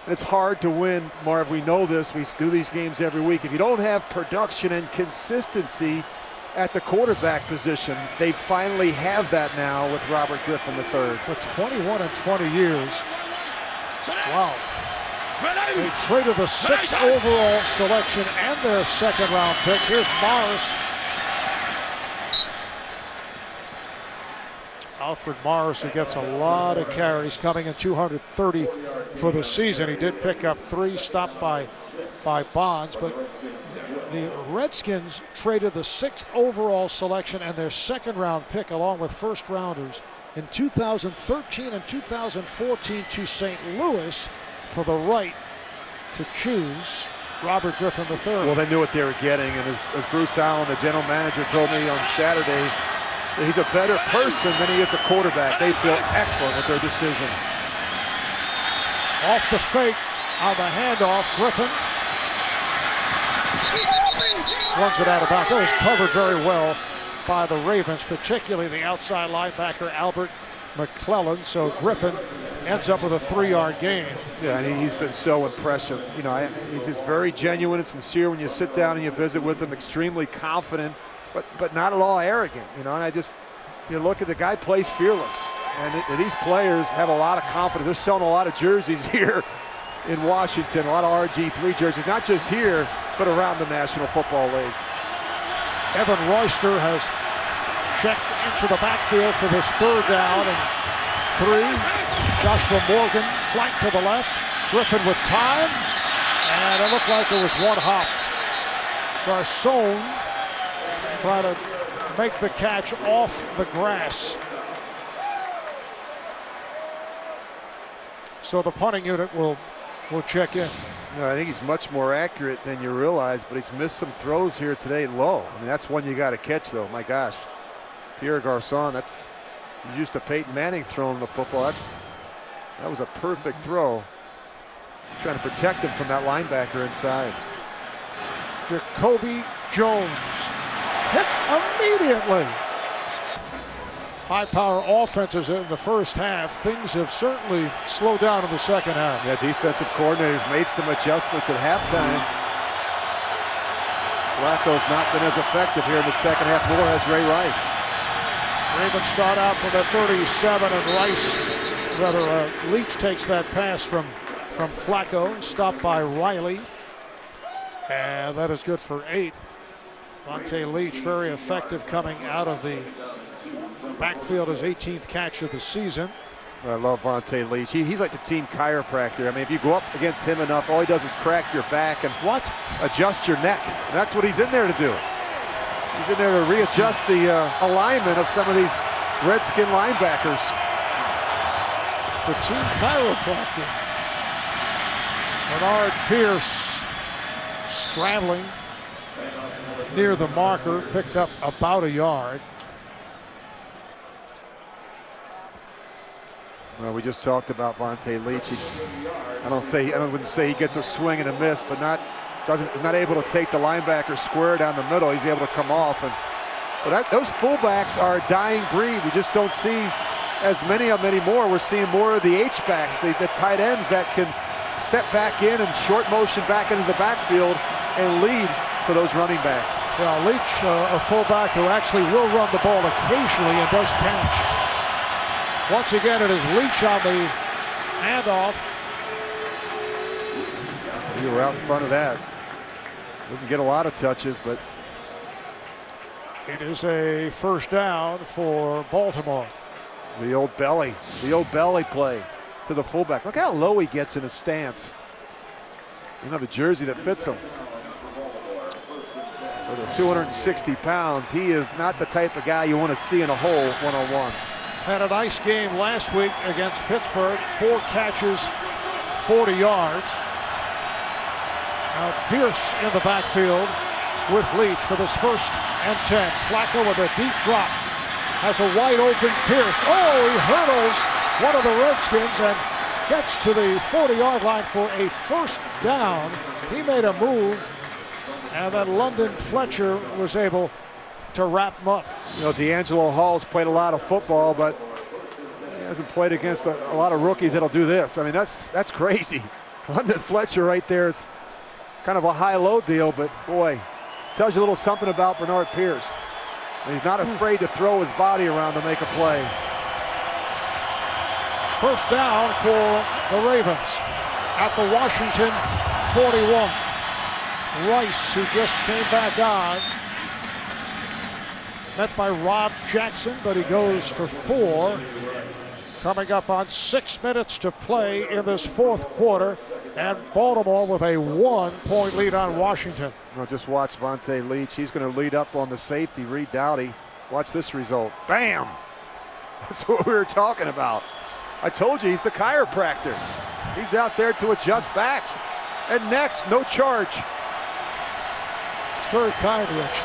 it's hard to win, Marv. We know this. We do these games every week. If you don't have production and consistency at the quarterback position, they finally have that now with Robert Griffin III. For 21 and 20 years. Wow. They traded the 6th overall selection and their 2nd round pick. Here's Morris. Alfred Morris, who gets a lot of carries, coming in 230 for the season. He did pick up 3, stopped by Bonds, but the Redskins traded the 6th overall selection and their 2nd round pick along with first rounders in 2013 and 2014 to St. Louis for the right to choose Robert Griffin III. Well, they knew what they were getting, and as Bruce Allen, the general manager, told me on Saturday, he's a better person than he is a quarterback. They feel excellent with their decision. Off the fake on the handoff, Griffin runs it out of bounds. That was covered very well by the Ravens, particularly the outside linebacker Albert McClellan. So Griffin ends up with a 3-yard gain. Yeah, and he's been so impressive. You know, he's just very genuine and sincere when you sit down and you visit with him. Extremely confident, but not at all arrogant. You know, and you look at the guy, plays fearless, and these players have a lot of confidence. They're selling a lot of jerseys here in Washington, a lot of RG3 jerseys, not just here, but around the National Football League. Evan Royster has checked into the backfield for this 3rd down and 3. Joshua Morgan flanked to the left. Griffin with time, and it looked like it was one hop. Garcon trying to make the catch off the grass. So the punting unit will check in. No, I think he's much more accurate than you realize, but he's missed some throws here today low. I mean, that's one you got to catch, though. My gosh, Pierre Garcon, he's used to Peyton Manning throwing the football. That was a perfect throw. Trying to protect him from that linebacker inside. Jacoby Jones hit immediately. High-power offenses in the first half. Things have certainly slowed down in the second half. Yeah, defensive coordinators made some adjustments at halftime. Flacco's not been as effective here in the second half, nor has Ray Rice. Ravens start out from the 37, and Leach takes that pass from Flacco, stopped by Riley, and that is good for 8. Vontae Leach, very effective coming out of the backfield, his 18th catch of the season. I love Vontae Leach. He's like the team chiropractor. I mean, if you go up against him enough, all he does is crack your back and adjust your neck. And that's what he's in there to do. He's in there to readjust the alignment of some of these Redskin linebackers. The team chiropractor. Bernard Pierce scrambling near the marker, picked up about a yard. Well, we just talked about Vontae Leach. I wouldn't say he gets a swing and a miss, but is not able to take the linebacker square down the middle. He's able to come off, but those fullbacks are a dying breed. We just don't see as many of them anymore. We're seeing more of the H-backs, the tight ends that can step back in and short motion back into the backfield and lead for those running backs. Yeah, Leach, a fullback who actually will run the ball occasionally and does catch. Once again, it is Leach on the handoff. You were out in front of that. Doesn't get a lot of touches, but it is a first down for Baltimore. The old belly play to the fullback. Look how low he gets in his stance. You know, the jersey that fits him. For the 260 pounds, he is not the type of guy you want to see in a hole one-on-one. Had a nice game last week against Pittsburgh. 4 catches, 40 yards. Now Pierce in the backfield with Leach for this 1st and 10. Flacco with a deep drop. Has a wide open Pierce. Oh, he hurdles one of the Redskins and gets to the 40-yard line for a 1st down. He made a move, and then London Fletcher was able to wrap him up. You know, D'Angelo Hall's played a lot of football, but he hasn't played against a lot of rookies that'll do this. I mean, that's crazy. London Fletcher right there is kind of a high-low deal, but boy, tells you a little something about Bernard Pierce. And he's not afraid to throw his body around to make a play. 1st down for the Ravens at the Washington 41. Rice, who just came back on, met by Rob Jackson, but he goes for 4. Coming up on 6 minutes to play in this 4th quarter, and Baltimore with a 1-point lead on Washington. Well, just watch Vontae Leach. He's going to lead up on the safety, Reed Doughty. Watch this result. Bam! That's what we were talking about. I told you, he's the chiropractor. He's out there to adjust backs and necks, no charge. It's very kind, Rich.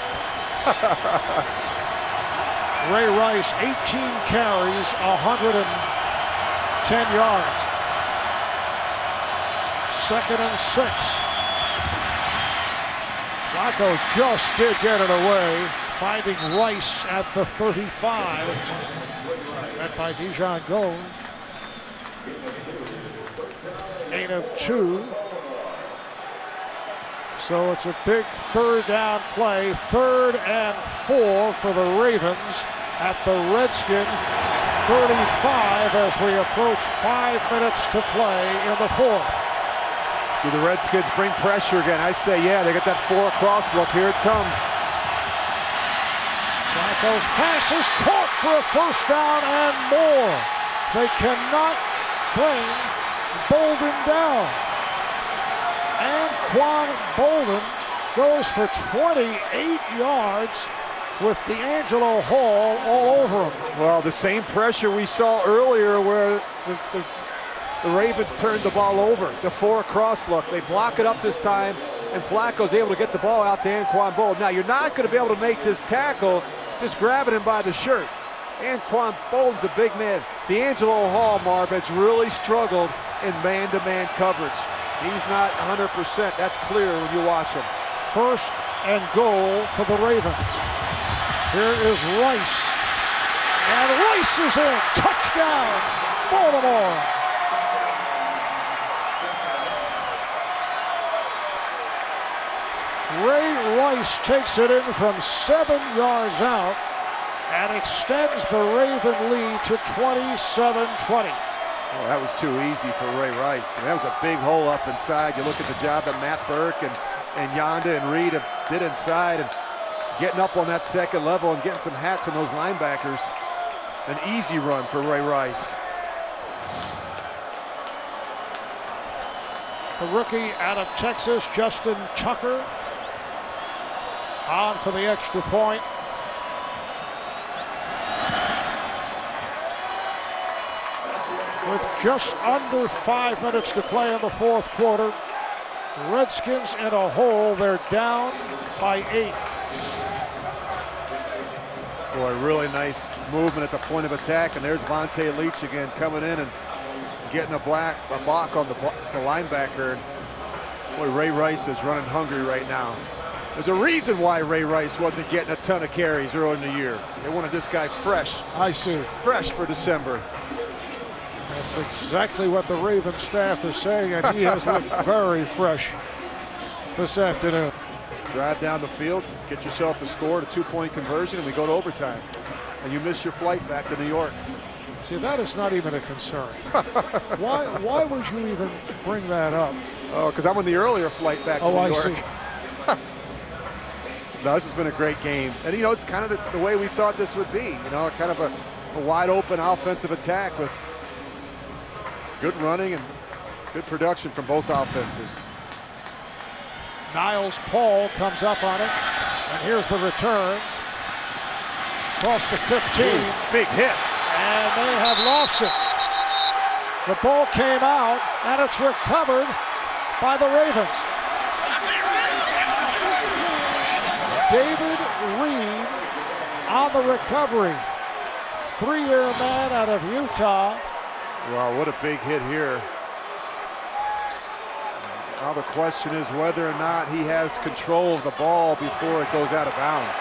Ray Rice, 18 carries, 110 yards. 2nd and 6. Flacco just did get it away, finding Rice at the 35. Met by Dijon Gomes. Gain of 2. So it's a big 3rd down play. 3rd and 4 for the Ravens at the Redskin 35 as we approach 5 minutes to play in the 4th. Do the Redskins bring pressure again? I say, yeah, they got that 4 cross look. Here it comes. Flacco's pass is caught for a 1st down and more. They cannot bring Bolden down. And Quan Bolden goes for 28 yards with D'Angelo Hall all over him. Well, the same pressure we saw earlier where the Ravens turned the ball over. The 4 cross look. They block it up this time, and Flacco's able to get the ball out to Anquan Bolden. Now, you're not going to be able to make this tackle just grabbing him by the shirt. Anquan Bolden's a big man. D'Angelo Hall, Marv, has really struggled in man-to-man coverage. He's not 100%. That's clear when you watch him. 1st and goal for the Ravens. Here is Rice. And Rice is in. Touchdown, Baltimore. Ray Rice takes it in from 7 yards out and extends the Raven lead to 27-20. Oh, that was too easy for Ray Rice. And that was a big hole up inside. You look at the job that Matt Burke and Yonda and Reed did inside, and getting up on that 2nd level and getting some hats on those linebackers. An easy run for Ray Rice. The rookie out of Texas, Justin Tucker, on for the extra point. With just under 5 minutes to play in the 4th quarter, Redskins in a hole. They're down by 8. Boy, really nice movement at the point of attack, and there's Vontae Leach again coming in and getting a block on the linebacker. Boy, Ray Rice is running hungry right now. There's a reason why Ray Rice wasn't getting a ton of carries early in the year. They wanted this guy fresh. I see. Fresh for December. That's exactly what the Ravens staff is saying, and he has looked very fresh this afternoon. Drive down the field, get yourself a score, a 2-point conversion, and we go to overtime. And you miss your flight back to New York. See, that is not even a concern. Why would you even bring that up? Oh, because I'm on the earlier flight back to New York. Oh, I see. No, this has been a great game. And, you know, it's kind of the way we thought this would be. You know, kind of a wide open offensive attack with good running and good production from both offenses. Niles Paul comes up on it, and here's the return. Across the 15. Ooh, big hit. And they have lost it. The ball came out, and it's recovered by the Ravens. David Reed on the recovery. 3-year man out of Utah. Wow, what a big hit here. Now the question is whether or not he has control of the ball before it goes out of bounds.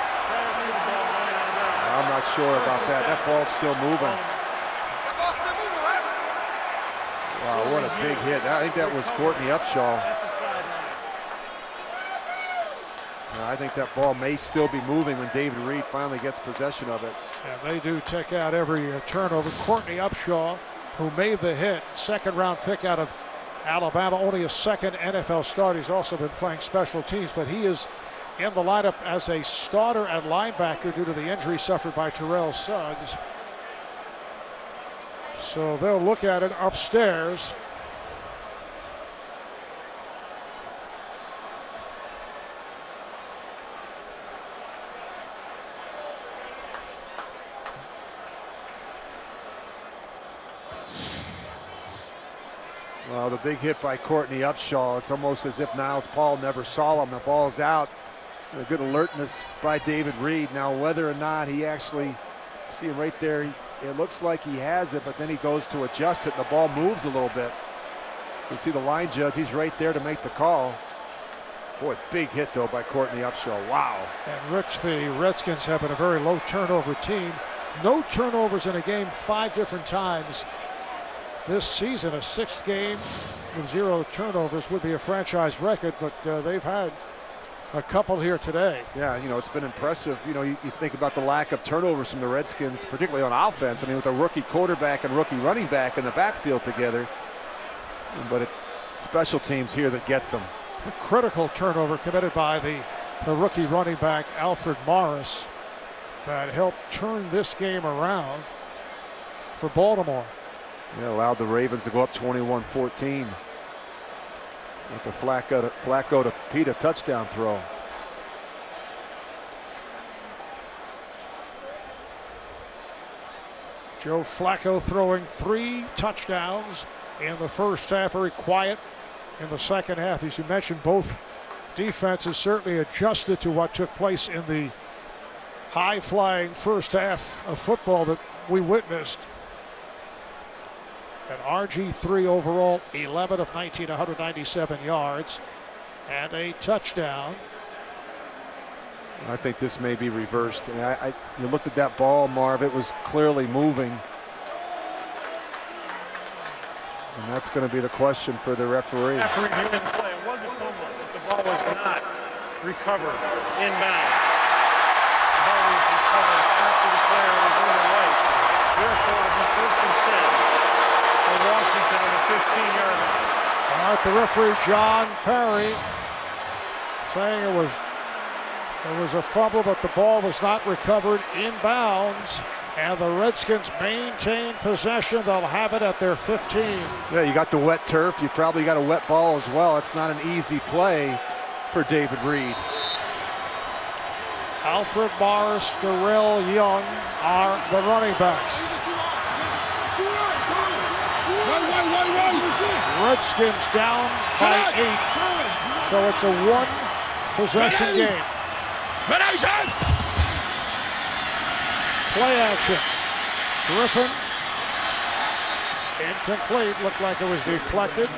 I'm not sure about that. That ball's still moving. Wow, what a big hit. I think that was Courtney Upshaw. I think that ball may still be moving when David Reed finally gets possession of it. And they do take out every turnover. Courtney Upshaw, who made the hit, second-round pick out of Alabama, only a second NFL start. He's also been playing special teams, but he is in the lineup as a starter at linebacker due to the injury suffered by Terrell Suggs. So they'll look at it upstairs. Well, the big hit by Courtney Upshaw, it's almost as if Niles Paul never saw him. The ball's out. A good alertness by David Reed. Now, whether or not he actually, see him right there, it looks like he has it, but then he goes to adjust it, and the ball moves a little bit. You see the line judge, he's right there to make the call. Boy, big hit, though, by Courtney Upshaw. Wow. And Rich, the Redskins have been a very low turnover team. No turnovers in a game 5 different times this season. A 6th game with 0 turnovers would be a franchise record, but they've had a couple here today. Yeah, you know, it's been impressive. You know, you think about the lack of turnovers from the Redskins, particularly on offense. I mean, with a rookie quarterback and rookie running back in the backfield together. But it's special teams here that gets them. A critical turnover committed by the rookie running back, Alfred Morris, that helped turn this game around for Baltimore. Yeah, allowed the Ravens to go up 21-14 with a Flacco to Pete a touchdown throw. Joe Flacco throwing 3 touchdowns in the first half. Very quiet in the second half. As you mentioned, both defenses certainly adjusted to what took place in the high-flying first half of football that we witnessed. And RG3 overall, 11 of 19, 197 yards, and a touchdown. I think this may be reversed. I mean, you looked at that ball, Marv, it was clearly moving. And that's going to be the question for the referee. After reviewing the play, it wasn't fumbled, but the ball was not recovered inbound. The ball was recovered after the player was in the right. Therefore, it'll be 1st and 10 for Washington on the 15-yard line. All right, the referee, John Perry, saying it was a fumble, but the ball was not recovered inbounds. And the Redskins maintain possession. They'll have it at their 15. Yeah, you got the wet turf. You probably got a wet ball as well. It's not an easy play for David Reed. Alfred Morris, Darrell Young are the running backs. Redskins down by 8. So it's a 1-possession game. Play action. Griffin. Incomplete. Looked like it was deflected.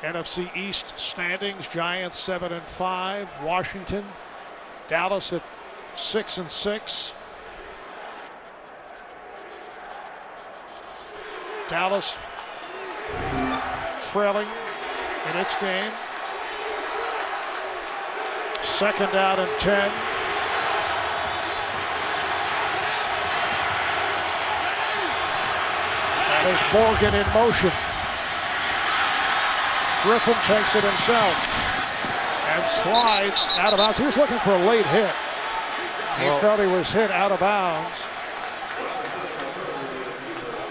NFC East standings, Giants 7-5, Washington, Dallas at 6-6. Dallas trailing in its game. 2nd down and 10. That is Morgan in motion. Griffin takes it himself and slides out of bounds. He was looking for a late hit. He felt he was hit out of bounds.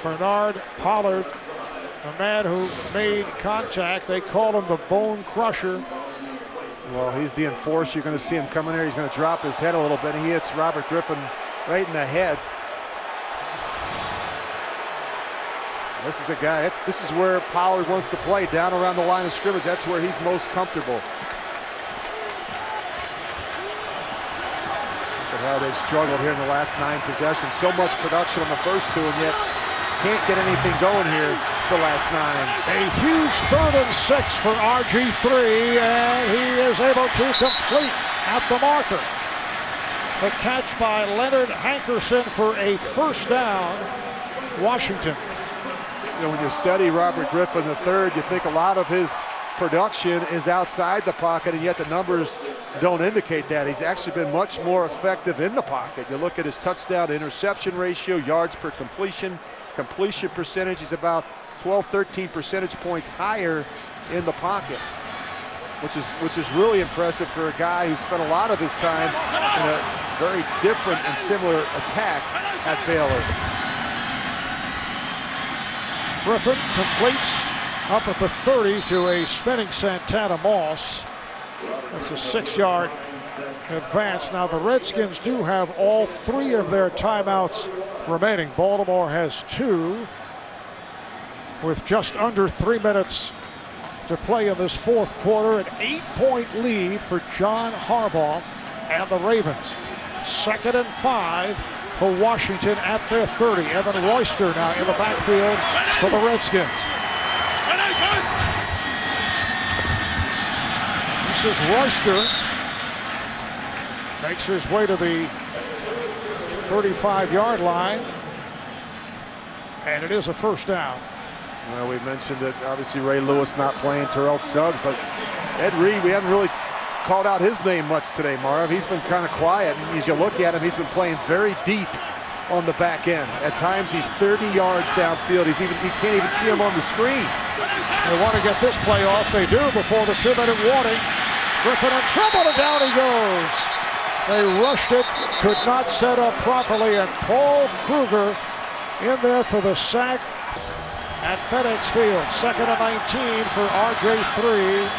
Bernard Pollard, a man who made contact. They called him the Bone Crusher. Well, he's the enforcer. You're going to see him coming there. He's going to drop his head a little bit, and he hits Robert Griffin right in the head. This is a guy, this is where Pollard wants to play, down around the line of scrimmage. That's where he's most comfortable. Look at how they've struggled here in the last 9 possessions. So much production on the first 2, and yet can't get anything going here the last 9. A huge 3rd and 6 for RG3, and he is able to complete at the marker. The catch by Leonard Hankerson for a first down, Washington. You know, when you study Robert Griffin III, you think a lot of his production is outside the pocket, and yet the numbers don't indicate that. He's actually been much more effective in the pocket. You look at his touchdown to interception ratio, yards per completion, completion percentage. He's about 12, 13 percentage points higher in the pocket, which is really impressive for a guy who spent a lot of his time in a very different and similar attack at Baylor. Griffin completes up at the 30 to a spinning Santana Moss. That's a 6-yard advance. Now the Redskins do have all 3 of their timeouts remaining. Baltimore has 2 with just under 3 minutes to play in this 4th quarter. An 8-point lead for John Harbaugh and the Ravens. 2nd and 5 for Washington at their 30. Evan Royster now in the backfield for the Redskins. This is Royster. Makes his way to the 35-yard line. And it is a first down. Well, we mentioned that obviously Ray Lewis not playing, Terrell Suggs, but Ed Reed, we haven't really called out his name much today, Marv. He's been kind of quiet. And as you look at him, he's been playing very deep on the back end. At times, he's 30 yards downfield. You can't even see him on the screen. They want to get this play off. They do before the 2-minute warning. Griffin in trouble, and down he goes. They rushed it, could not set up properly, and Paul Kruger in there for the sack at FedEx Field. 2nd and 19 for RJ3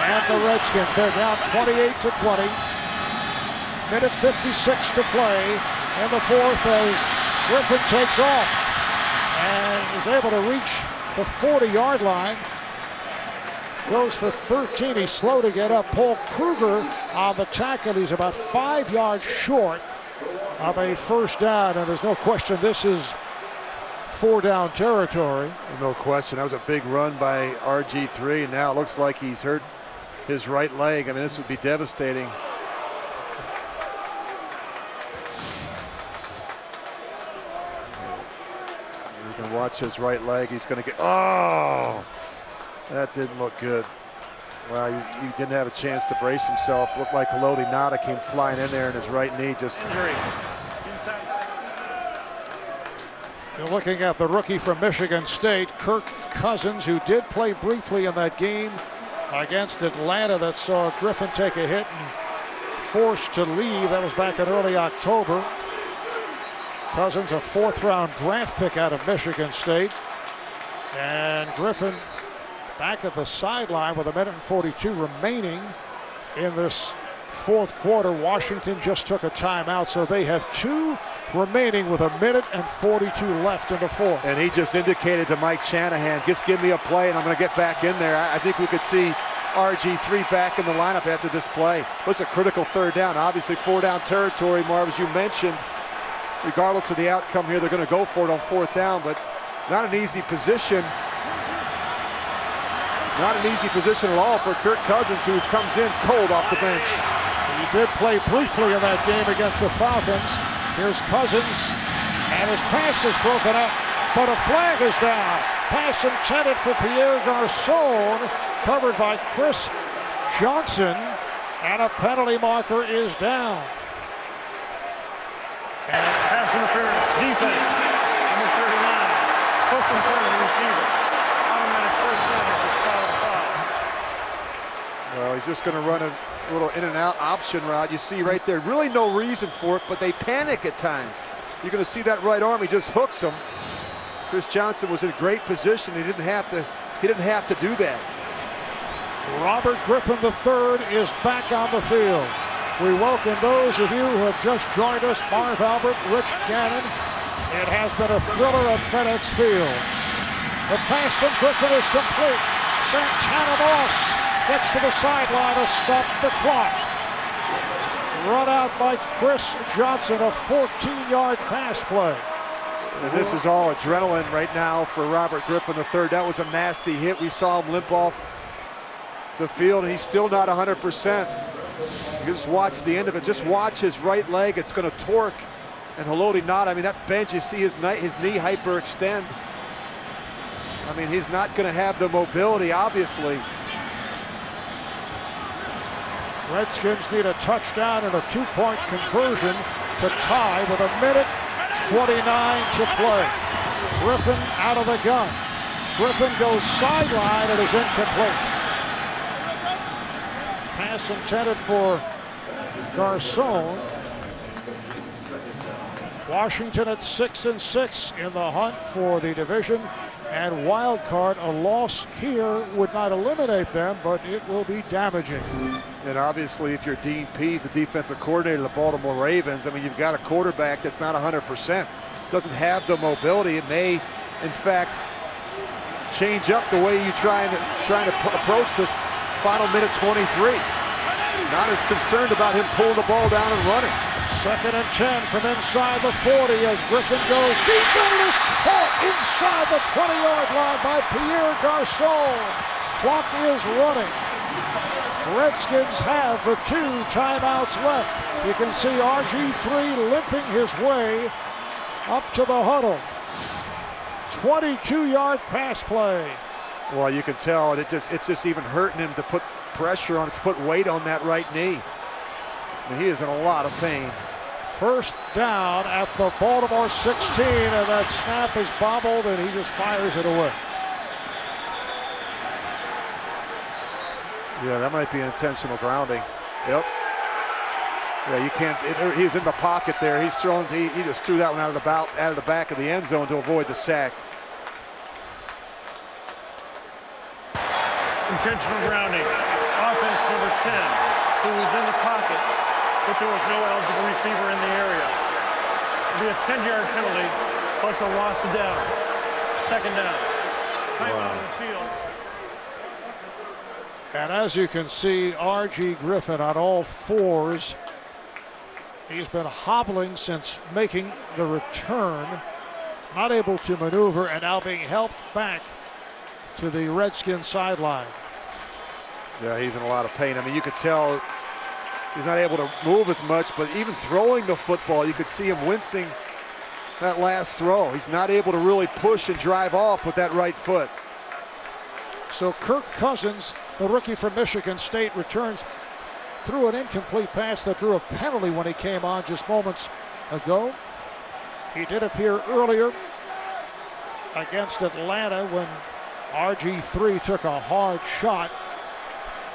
and the Redskins. They're down 28-20. Minute 56 to play in the 4th as Griffin takes off and is able to reach the 40-yard line. Goes for 13. He's slow to get up. Paul Kruger on the tackle. He's about 5 yards short of a first down, and there's no question this is 4-down territory. No question. That was a big run by RG3. Now it looks like he's hurt his right leg. I mean, this would be devastating. You can watch his right leg. He's going to get, oh, that didn't look good. Well, he didn't have a chance to brace himself. Looked like Haloti Ngata came flying in there, and his right knee just... You're looking at the rookie from Michigan State, Kirk Cousins, who did play briefly in that game against Atlanta that saw Griffin take a hit and forced to leave. That was back in early October. Cousins, a 4th-round draft pick out of Michigan State. And Griffin back at the sideline with 1:42 remaining in this 4th quarter. Washington just took a timeout, so they have 2 remaining with 1:42 left in the 4th. And he just indicated to Mike Shanahan, just give me a play and I'm going to get back in there. I think we could see RG3 back in the lineup after this play. It's a critical 3rd down. Obviously 4-down territory, Marv, as you mentioned. Regardless of the outcome here, they're going to go for it on 4th down, but not an easy position. Not an easy position at all for Kirk Cousins, who comes in cold off the bench. He did play briefly in that game against the Falcons. Here's Cousins, and his pass is broken up, but a flag is down. Pass intended for Pierre Garçon, covered by Chris Johnson, and a penalty marker is down. And pass interference, defense, number 39, hook and turn receiver. Automatic first down at the start of the foul. Well, he's just going to run a little in and out option route. You see right there, really no reason for it, but they panic at times. You're going to see that right arm, he just hooks him. Chris Johnson was in great position. He didn't have to do that. Robert Griffin III is back on the field. We welcome those of you who have just joined us. Marv Albert, Rich Gannon. It has been a thriller at FedEx Field. The pass from Griffin is complete. Santana Moss gets to the sideline to stop the clock. Run out by Chris Johnson, a 14-yard pass play. And this is all adrenaline right now for Robert Griffin III. That was a nasty hit. We saw him limp off the field, and he's still not 100%. You just watch the end of it. Just watch his right leg. It's going to torque. And Haloti not. I mean, that bench, you see his knee hyperextend. I mean, he's not going to have the mobility, obviously. Redskins need a touchdown and a two-point conversion to tie with 1:29 to play. Griffin out of the gun. Griffin goes sideline and is incomplete. Pass intended for Garcon. Washington at 6-6 in the hunt for the division and wild card. A loss here would not eliminate them, but it will be damaging. And obviously, if you're Dean Pease, the defensive coordinator of the Baltimore Ravens, I mean, you've got a quarterback that's not 100%, doesn't have the mobility. It may, in fact, change up the way you trying to approach this final minute 23. Not as concerned about him pulling the ball down and running. 2nd and 10 from inside the 40 as Griffin goes deep, and it is caught inside the 20-yard line by Pierre Garcon. Clock is running. Redskins have the 2 timeouts left. You can see RG3 limping his way up to the huddle. 22-yard pass play. Well, you can tell it's just even hurting him to put pressure on it, to put weight on that right knee. I mean, he is in a lot of pain. First down at the Baltimore 16, and that snap is bobbled, and he just fires it away. Yeah, that might be intentional grounding. Yep. Yeah, you can't. He's in the pocket there. He's thrown. He just threw that one out of the back of the end zone to avoid the sack. Intentional grounding. Offense number 10, who was in the pocket, but there was no eligible receiver in the area. It'll be a 10-yard penalty plus a loss of down. 2nd down. Timeout on the field. And as you can see, R.G. Griffin on all fours. He's been hobbling since making the return, not able to maneuver, and now being helped back to the Redskins sideline. Yeah, he's in a lot of pain. I mean, you could tell he's not able to move as much, but even throwing the football, you could see him wincing that last throw. He's not able to really push and drive off with that right foot. So Kirk Cousins, the rookie from Michigan State, returns through an incomplete pass that drew a penalty when he came on just moments ago. He did appear earlier against Atlanta when RG3 took a hard shot.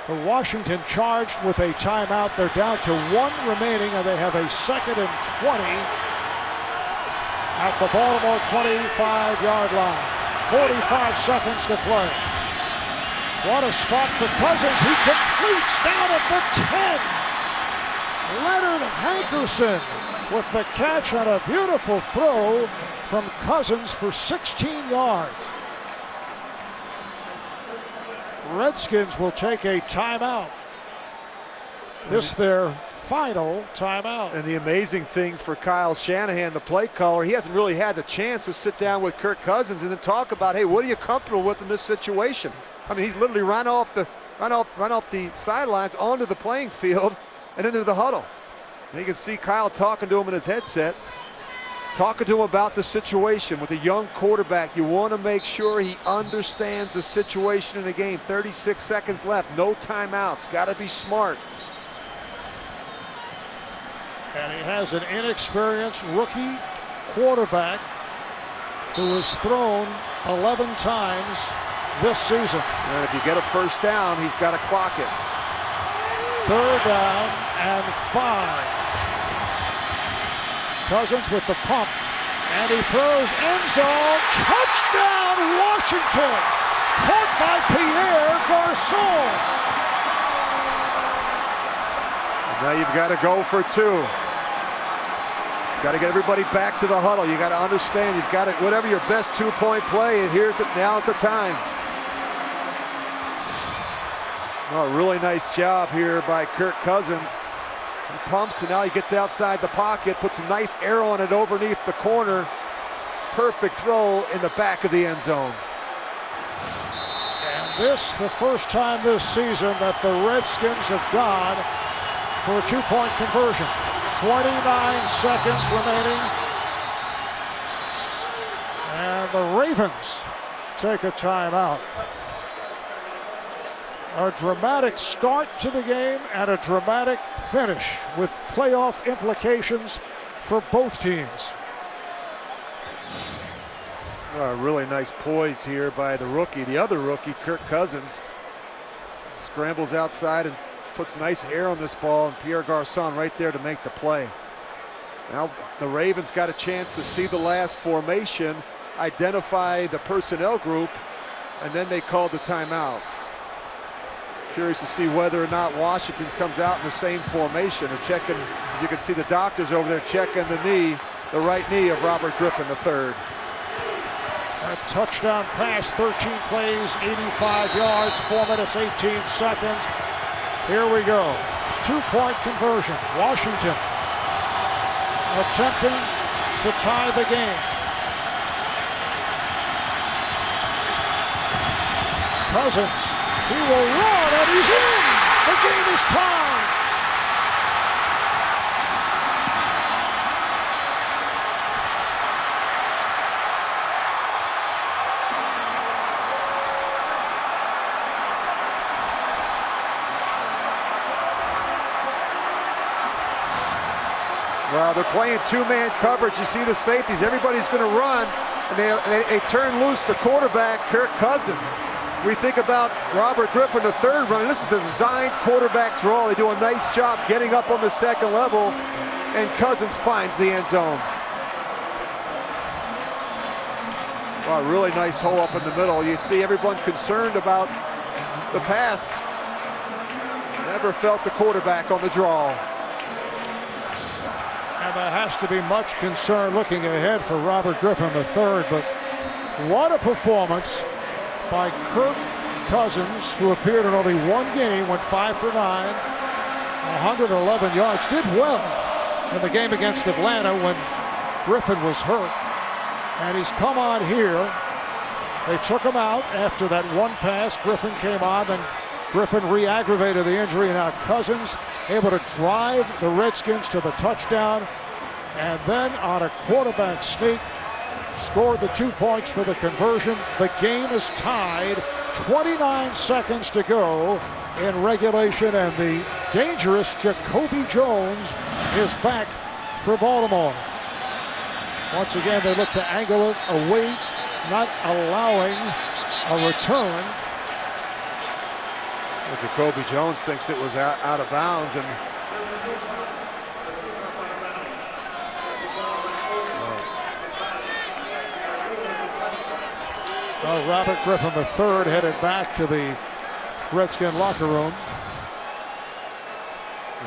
But Washington charged with a timeout. They're down to 1 remaining, and they have a 2nd and 20 at the Baltimore 25-yard line. 45 seconds to play. What a spot for Cousins. He completes down at the 10. Leonard Hankerson with the catch on a beautiful throw from Cousins for 16 yards. Redskins will take a timeout. This their final timeout. And the amazing thing for Kyle Shanahan, the play caller, he hasn't really had the chance to sit down with Kirk Cousins and then talk about, hey, what are you comfortable with in this situation? I mean, he's literally run off the sidelines onto the playing field and into the huddle. And you can see Kyle talking to him in his headset, talking to him about the situation. With a young quarterback, you want to make sure he understands the situation in the game. 36 seconds left, no timeouts, got to be smart. And he has an inexperienced rookie quarterback who has thrown 11 times this season. And if you get a first down, he's got to clock it. 3rd down and 5. Cousins with the pump, and he throws end zone. Touchdown, Washington! Caught by Pierre Garcon. Now you've got to go for 2. Got to get everybody back to the huddle. You got to understand, you've got to, whatever your best two-point play is, now's the time. Oh, really nice job here by Kirk Cousins. He pumps, and now he gets outside the pocket, puts a nice arrow on it underneath the corner. Perfect throw in the back of the end zone. And this, the first time this season that the Redskins have gone for a two-point conversion. 29 seconds remaining. And the Ravens take a timeout. A dramatic start to the game and a dramatic finish with playoff implications for both teams. Really nice poise here by the rookie, the other rookie, Kirk Cousins. Scrambles outside and puts nice air on this ball, and Pierre Garçon right there to make the play. Now the Ravens got a chance to see the last formation, identify the personnel group, and then they called the timeout. Curious to see whether or not Washington comes out in the same formation. Or checking, as you can see the doctors over there checking the knee, the right knee of Robert Griffin III. A touchdown pass, 13 plays, 85 yards, 4 minutes, 18 seconds. Here we go. Two-point conversion. Washington attempting to tie the game. Cousins, he will run, and he's in. The game is tied. Well, they're playing two-man coverage. You see the safeties. Everybody's going to run, and they turn loose the quarterback, Kirk Cousins. We think about Robert Griffin III running. This is a designed quarterback draw. They do a nice job getting up on the second level, and Cousins finds the end zone. Wow, really nice hole up in the middle. You see everyone concerned about the pass. Never felt the quarterback on the draw. And there has to be much concern looking ahead for Robert Griffin III, but what a performance by Kirk Cousins, who appeared in only one game, went 5 for 9, 111 yards, did well in the game against Atlanta when Griffin was hurt. And he's come on here. They took him out after that one pass. Griffin came on, then Griffin re-aggravated the injury. Now Cousins able to drive the Redskins to the touchdown, and then on a quarterback sneak, scored the 2 points for the conversion. The game is tied, 29 seconds to go in regulation, and the dangerous Jacoby Jones is back for Baltimore. Once again, they look to angle it away, not allowing a return. Well, Jacoby Jones thinks it was out of bounds, and Robert Griffin III headed back to the Redskin locker room.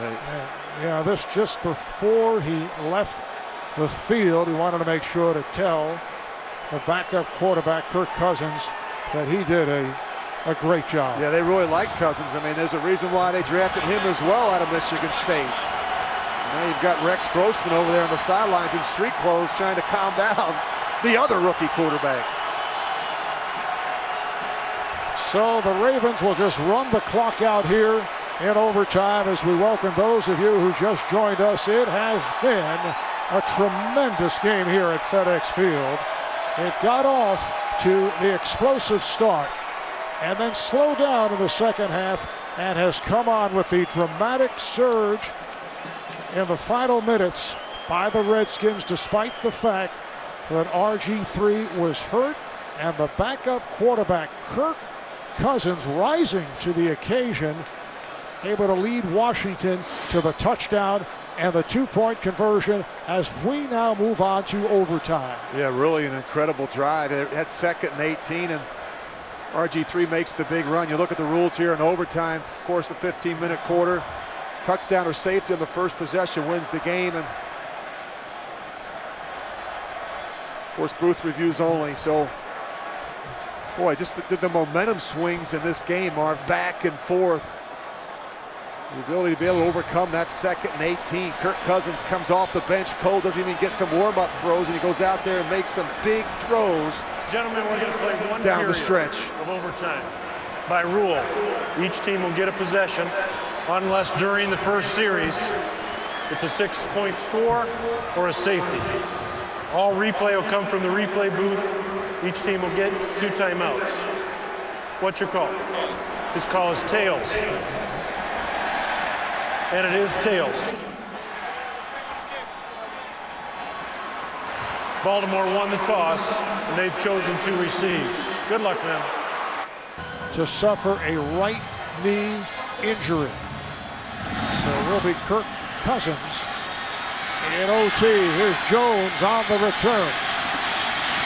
right. Yeah, this just before he left the field. He wanted to make sure to tell the backup quarterback, Kirk Cousins, that he did a great job. Yeah, they really like Cousins. I mean, there's a reason why they drafted him as well out of Michigan State. Now you've got Rex Grossman over there on the sidelines in street clothes trying to calm down the other rookie quarterback. So the Ravens will just run the clock out here in overtime as we welcome those of you who just joined us. It has been a tremendous game here at FedEx Field. It got off to the explosive start and then slowed down in the second half and has come on with the dramatic surge in the final minutes by the Redskins, despite the fact that RG3 was hurt and the backup quarterback, Kirk Cousins, rising to the occasion, able to lead Washington to the touchdown and the 2-point conversion as we now move on to overtime. Yeah, really an incredible drive. It had 2nd and 18, and RG3 makes the big run. You look at the rules here in overtime, of course, the 15-minute quarter. Touchdown or safety on the first possession wins the game, and course, booth reviews only. So, boy, just the momentum swings in this game are back and forth. The ability to be able to overcome that 2nd and 18. Kirk Cousins comes off the bench. Cole doesn't even get some warm-up throws, and he goes out there and makes some big throws. Gentlemen, we're going to play one down the period stretch of overtime. By rule, each team will get a possession unless during the first series it's a 6-point score or a safety. All replay will come from the replay booth. Each team will get 2 timeouts. What's your call? His call is tails. And it is tails. Baltimore won the toss, and they've chosen to receive. Good luck, man. To suffer a right knee injury. So it will be Kirk Cousins in OT. Here's Jones on the return.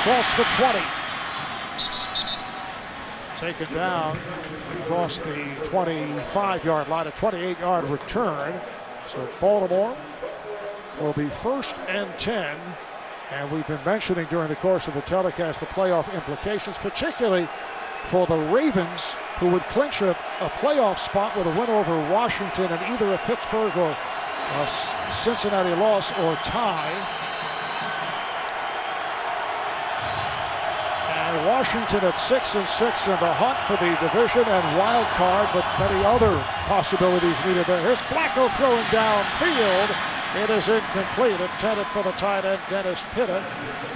Across the 20. Taken down across the 25-yard line, a 28-yard return. So Baltimore will be 1st and 10. And we've been mentioning during the course of the telecast the playoff implications, particularly for the Ravens, who would clinch a playoff spot with a win over Washington and either a Pittsburgh or a Cincinnati loss or tie. And Washington at 6-6 in the hunt for the division and wild card, but many other possibilities needed there. Here's Flacco throwing downfield. It is incomplete, intended for the tight end, Dennis Pitta,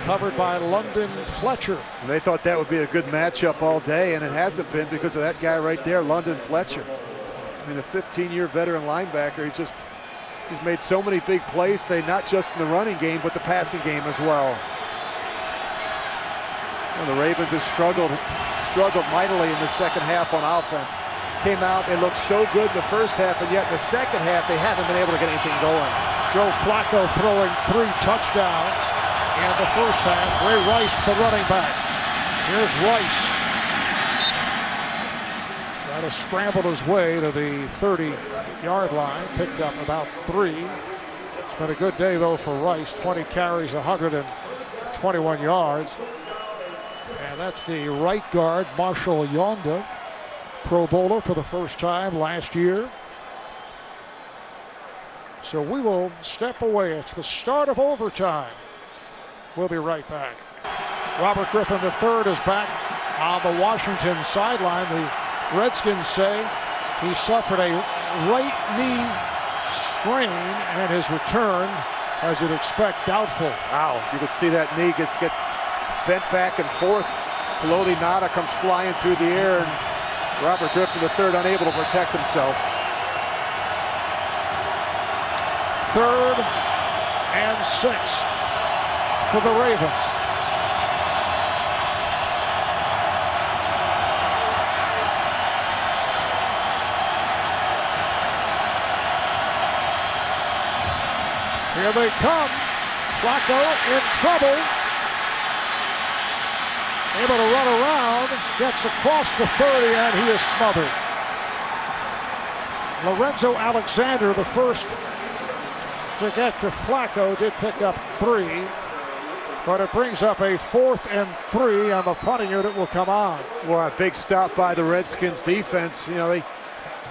covered by London Fletcher. And they thought that would be a good matchup all day, and it hasn't been because of that guy right there, London Fletcher. I mean, a 15-year veteran linebacker. He's made so many big plays today, not just in the running game, but the passing game as well. And the Ravens have struggled mightily in the second half on offense. Came out, they looked so good in the first half, and yet in the second half, they haven't been able to get anything going. Joe Flacco throwing 3 touchdowns in the first half. Ray Rice, the running back. Here's Rice. Trying to scramble his way to the 30-yard line. Picked up about 3. It's been a good day, though, for Rice. 20 carries, 121 yards. And that's the right guard, Marshall Yonda, Pro Bowler for the first time last year. So we will step away. It's the start of overtime. We'll be right back. Robert Griffin III is back on the Washington sideline. The Redskins say he suffered a right knee strain, and his return, as you'd expect, doubtful. Wow, you could see that knee get bent back and forth. Haloti Ngata comes flying through the air, and Robert Griffin III unable to protect himself. 3rd and 6 for the Ravens. Here they come. Flacco in trouble. Able to run around, gets across the 30, and he is smothered. Lorenzo Alexander, the first to get to Flacco, did pick up 3, but it brings up a 4th and 3, and the punting unit will come on. Well, a big stop by the Redskins defense. You know, they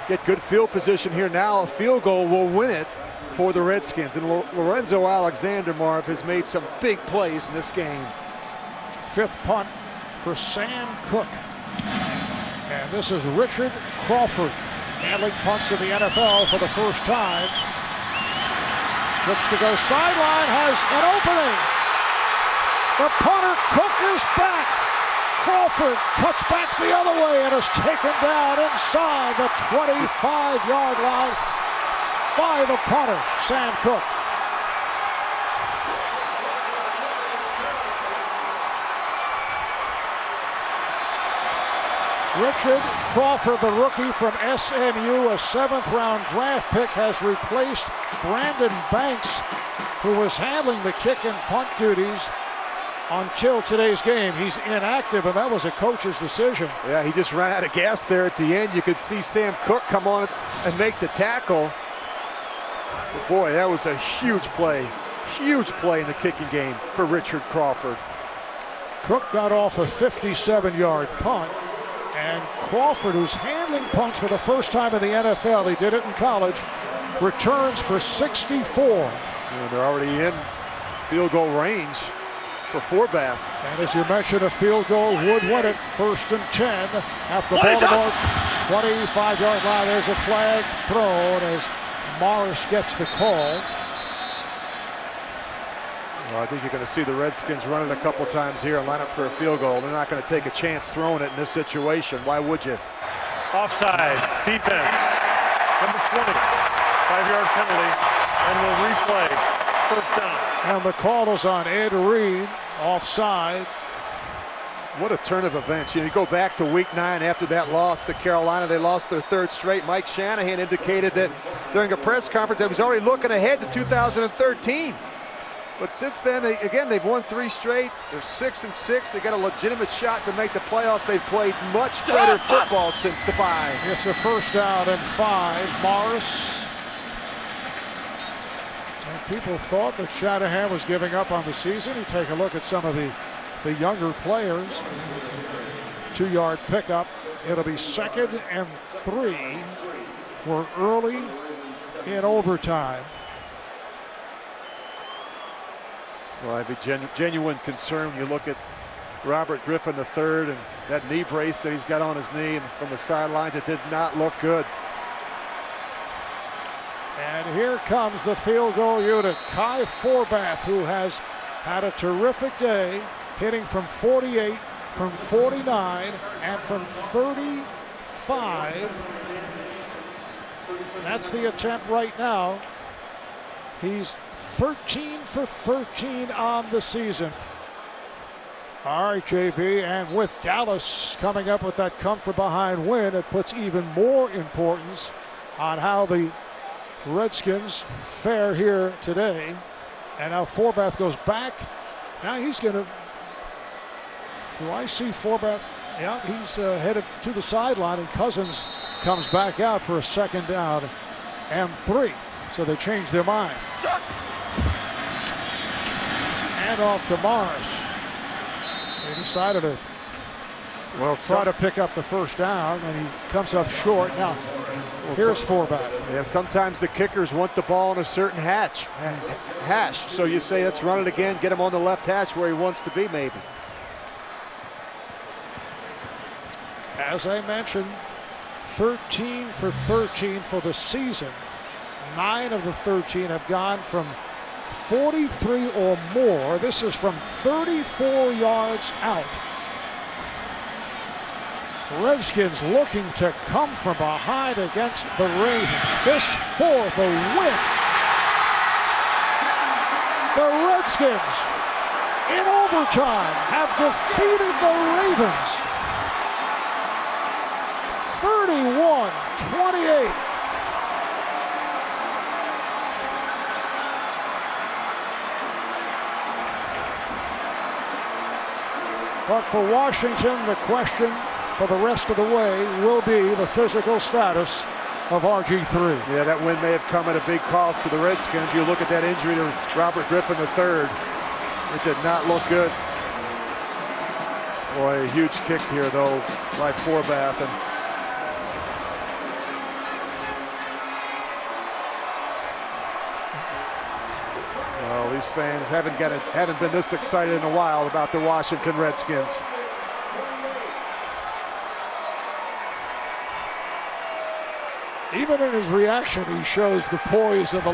get good field position here now. A field goal will win it for the Redskins. And Lorenzo Alexander, Marv, has made some big plays in this game. 5th punt for Sam Cook. And this is Richard Crawford handling punts in the NFL for the first time. Looks to go sideline, has an opening. The punter Cook is back. Crawford cuts back the other way and is taken down inside the 25-yard line by the punter, Sam Cook. Richard Crawford, the rookie from SMU, a 7th-round draft pick, has replaced Brandon Banks, who was handling the kick and punt duties until today's game. He's inactive, and that was a coach's decision. Yeah, he just ran out of gas there at the end. You could see Sam Cook come on and make the tackle. But boy, that was a huge play in the kicking game for Richard Crawford. Cook got off a 57-yard punt. And Crawford, who's handling punts for the first time in the NFL, he did it in college, returns for 64. And they're already in field goal range for Forbath. And as you mentioned, a field goal would win it. 1st and 10 at the Baltimore 25-yard line. There's a flag thrown as Morris gets the call. Well, I think you're going to see the Redskins run it a couple times here and line up for a field goal. They're not going to take a chance throwing it in this situation. Why would you? Offside, defense, number 20, 5-yard penalty, and we'll replay. First down. And the call is on Ed Reed, offside. What a turn of events. You go back to week 9 after that loss to Carolina. They lost their 3rd straight. Mike Shanahan indicated that during a press conference that he was already looking ahead to 2013. But since then, they've won 3 straight. They're 6-6. They got a legitimate shot to make the playoffs. They've played much better football since the bye. It's a 1st down and 5. Morris. And people thought that Shanahan was giving up on the season. You take a look at some of the younger players. 2-yard pickup. It'll be 2nd and 3. We're early in overtime. Well, I'd be genuine concern when you look at Robert Griffin III and that knee brace that he's got on his knee, and from the sidelines it did not look good. And here comes the field goal unit. Kai Forbath, who has had a terrific day, hitting from 48, from 49, and from 35. That's the attempt right now. He's 13 for 13 on the season. All right, JB, and with Dallas coming up with that come from behind win, it puts even more importance on how the Redskins fare here today. And now Forbath goes back. Now he's going to, do I see Forbath? Yeah, he's headed to the sideline, and Cousins comes back out for a 2nd down and 3. So they changed their mind. Hand off to Morris. They decided to try to pick up the 1st down, and he comes up short. Now, here's Forbath. Yeah, sometimes the kickers want the ball in a certain hash. So you say, let's run it again, get him on the left hash where he wants to be, maybe. As I mentioned, 13 for 13 for the season. 9 of the 13 have gone from 43 or more. This is from 34 yards out. Redskins looking to come from behind against the Ravens. This for the win. The Redskins in overtime have defeated the Ravens 31-28. But for Washington, the question for the rest of the way will be the physical status of RG3. Yeah, that win may have come at a big cost to the Redskins. You look at that injury to Robert Griffin III. It did not look good. Boy, a huge kick here, though, by Forbath. And well, these fans haven't been this excited in a while about the Washington Redskins. Even in his reaction, he shows the poise and the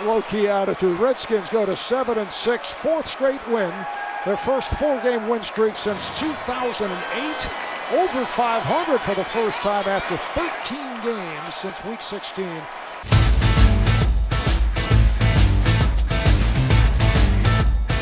low-key attitude. Redskins go to 7-6, 4th straight win. Their first 4-game win streak since 2008. Over 500 for the first time after 13 games since week 16.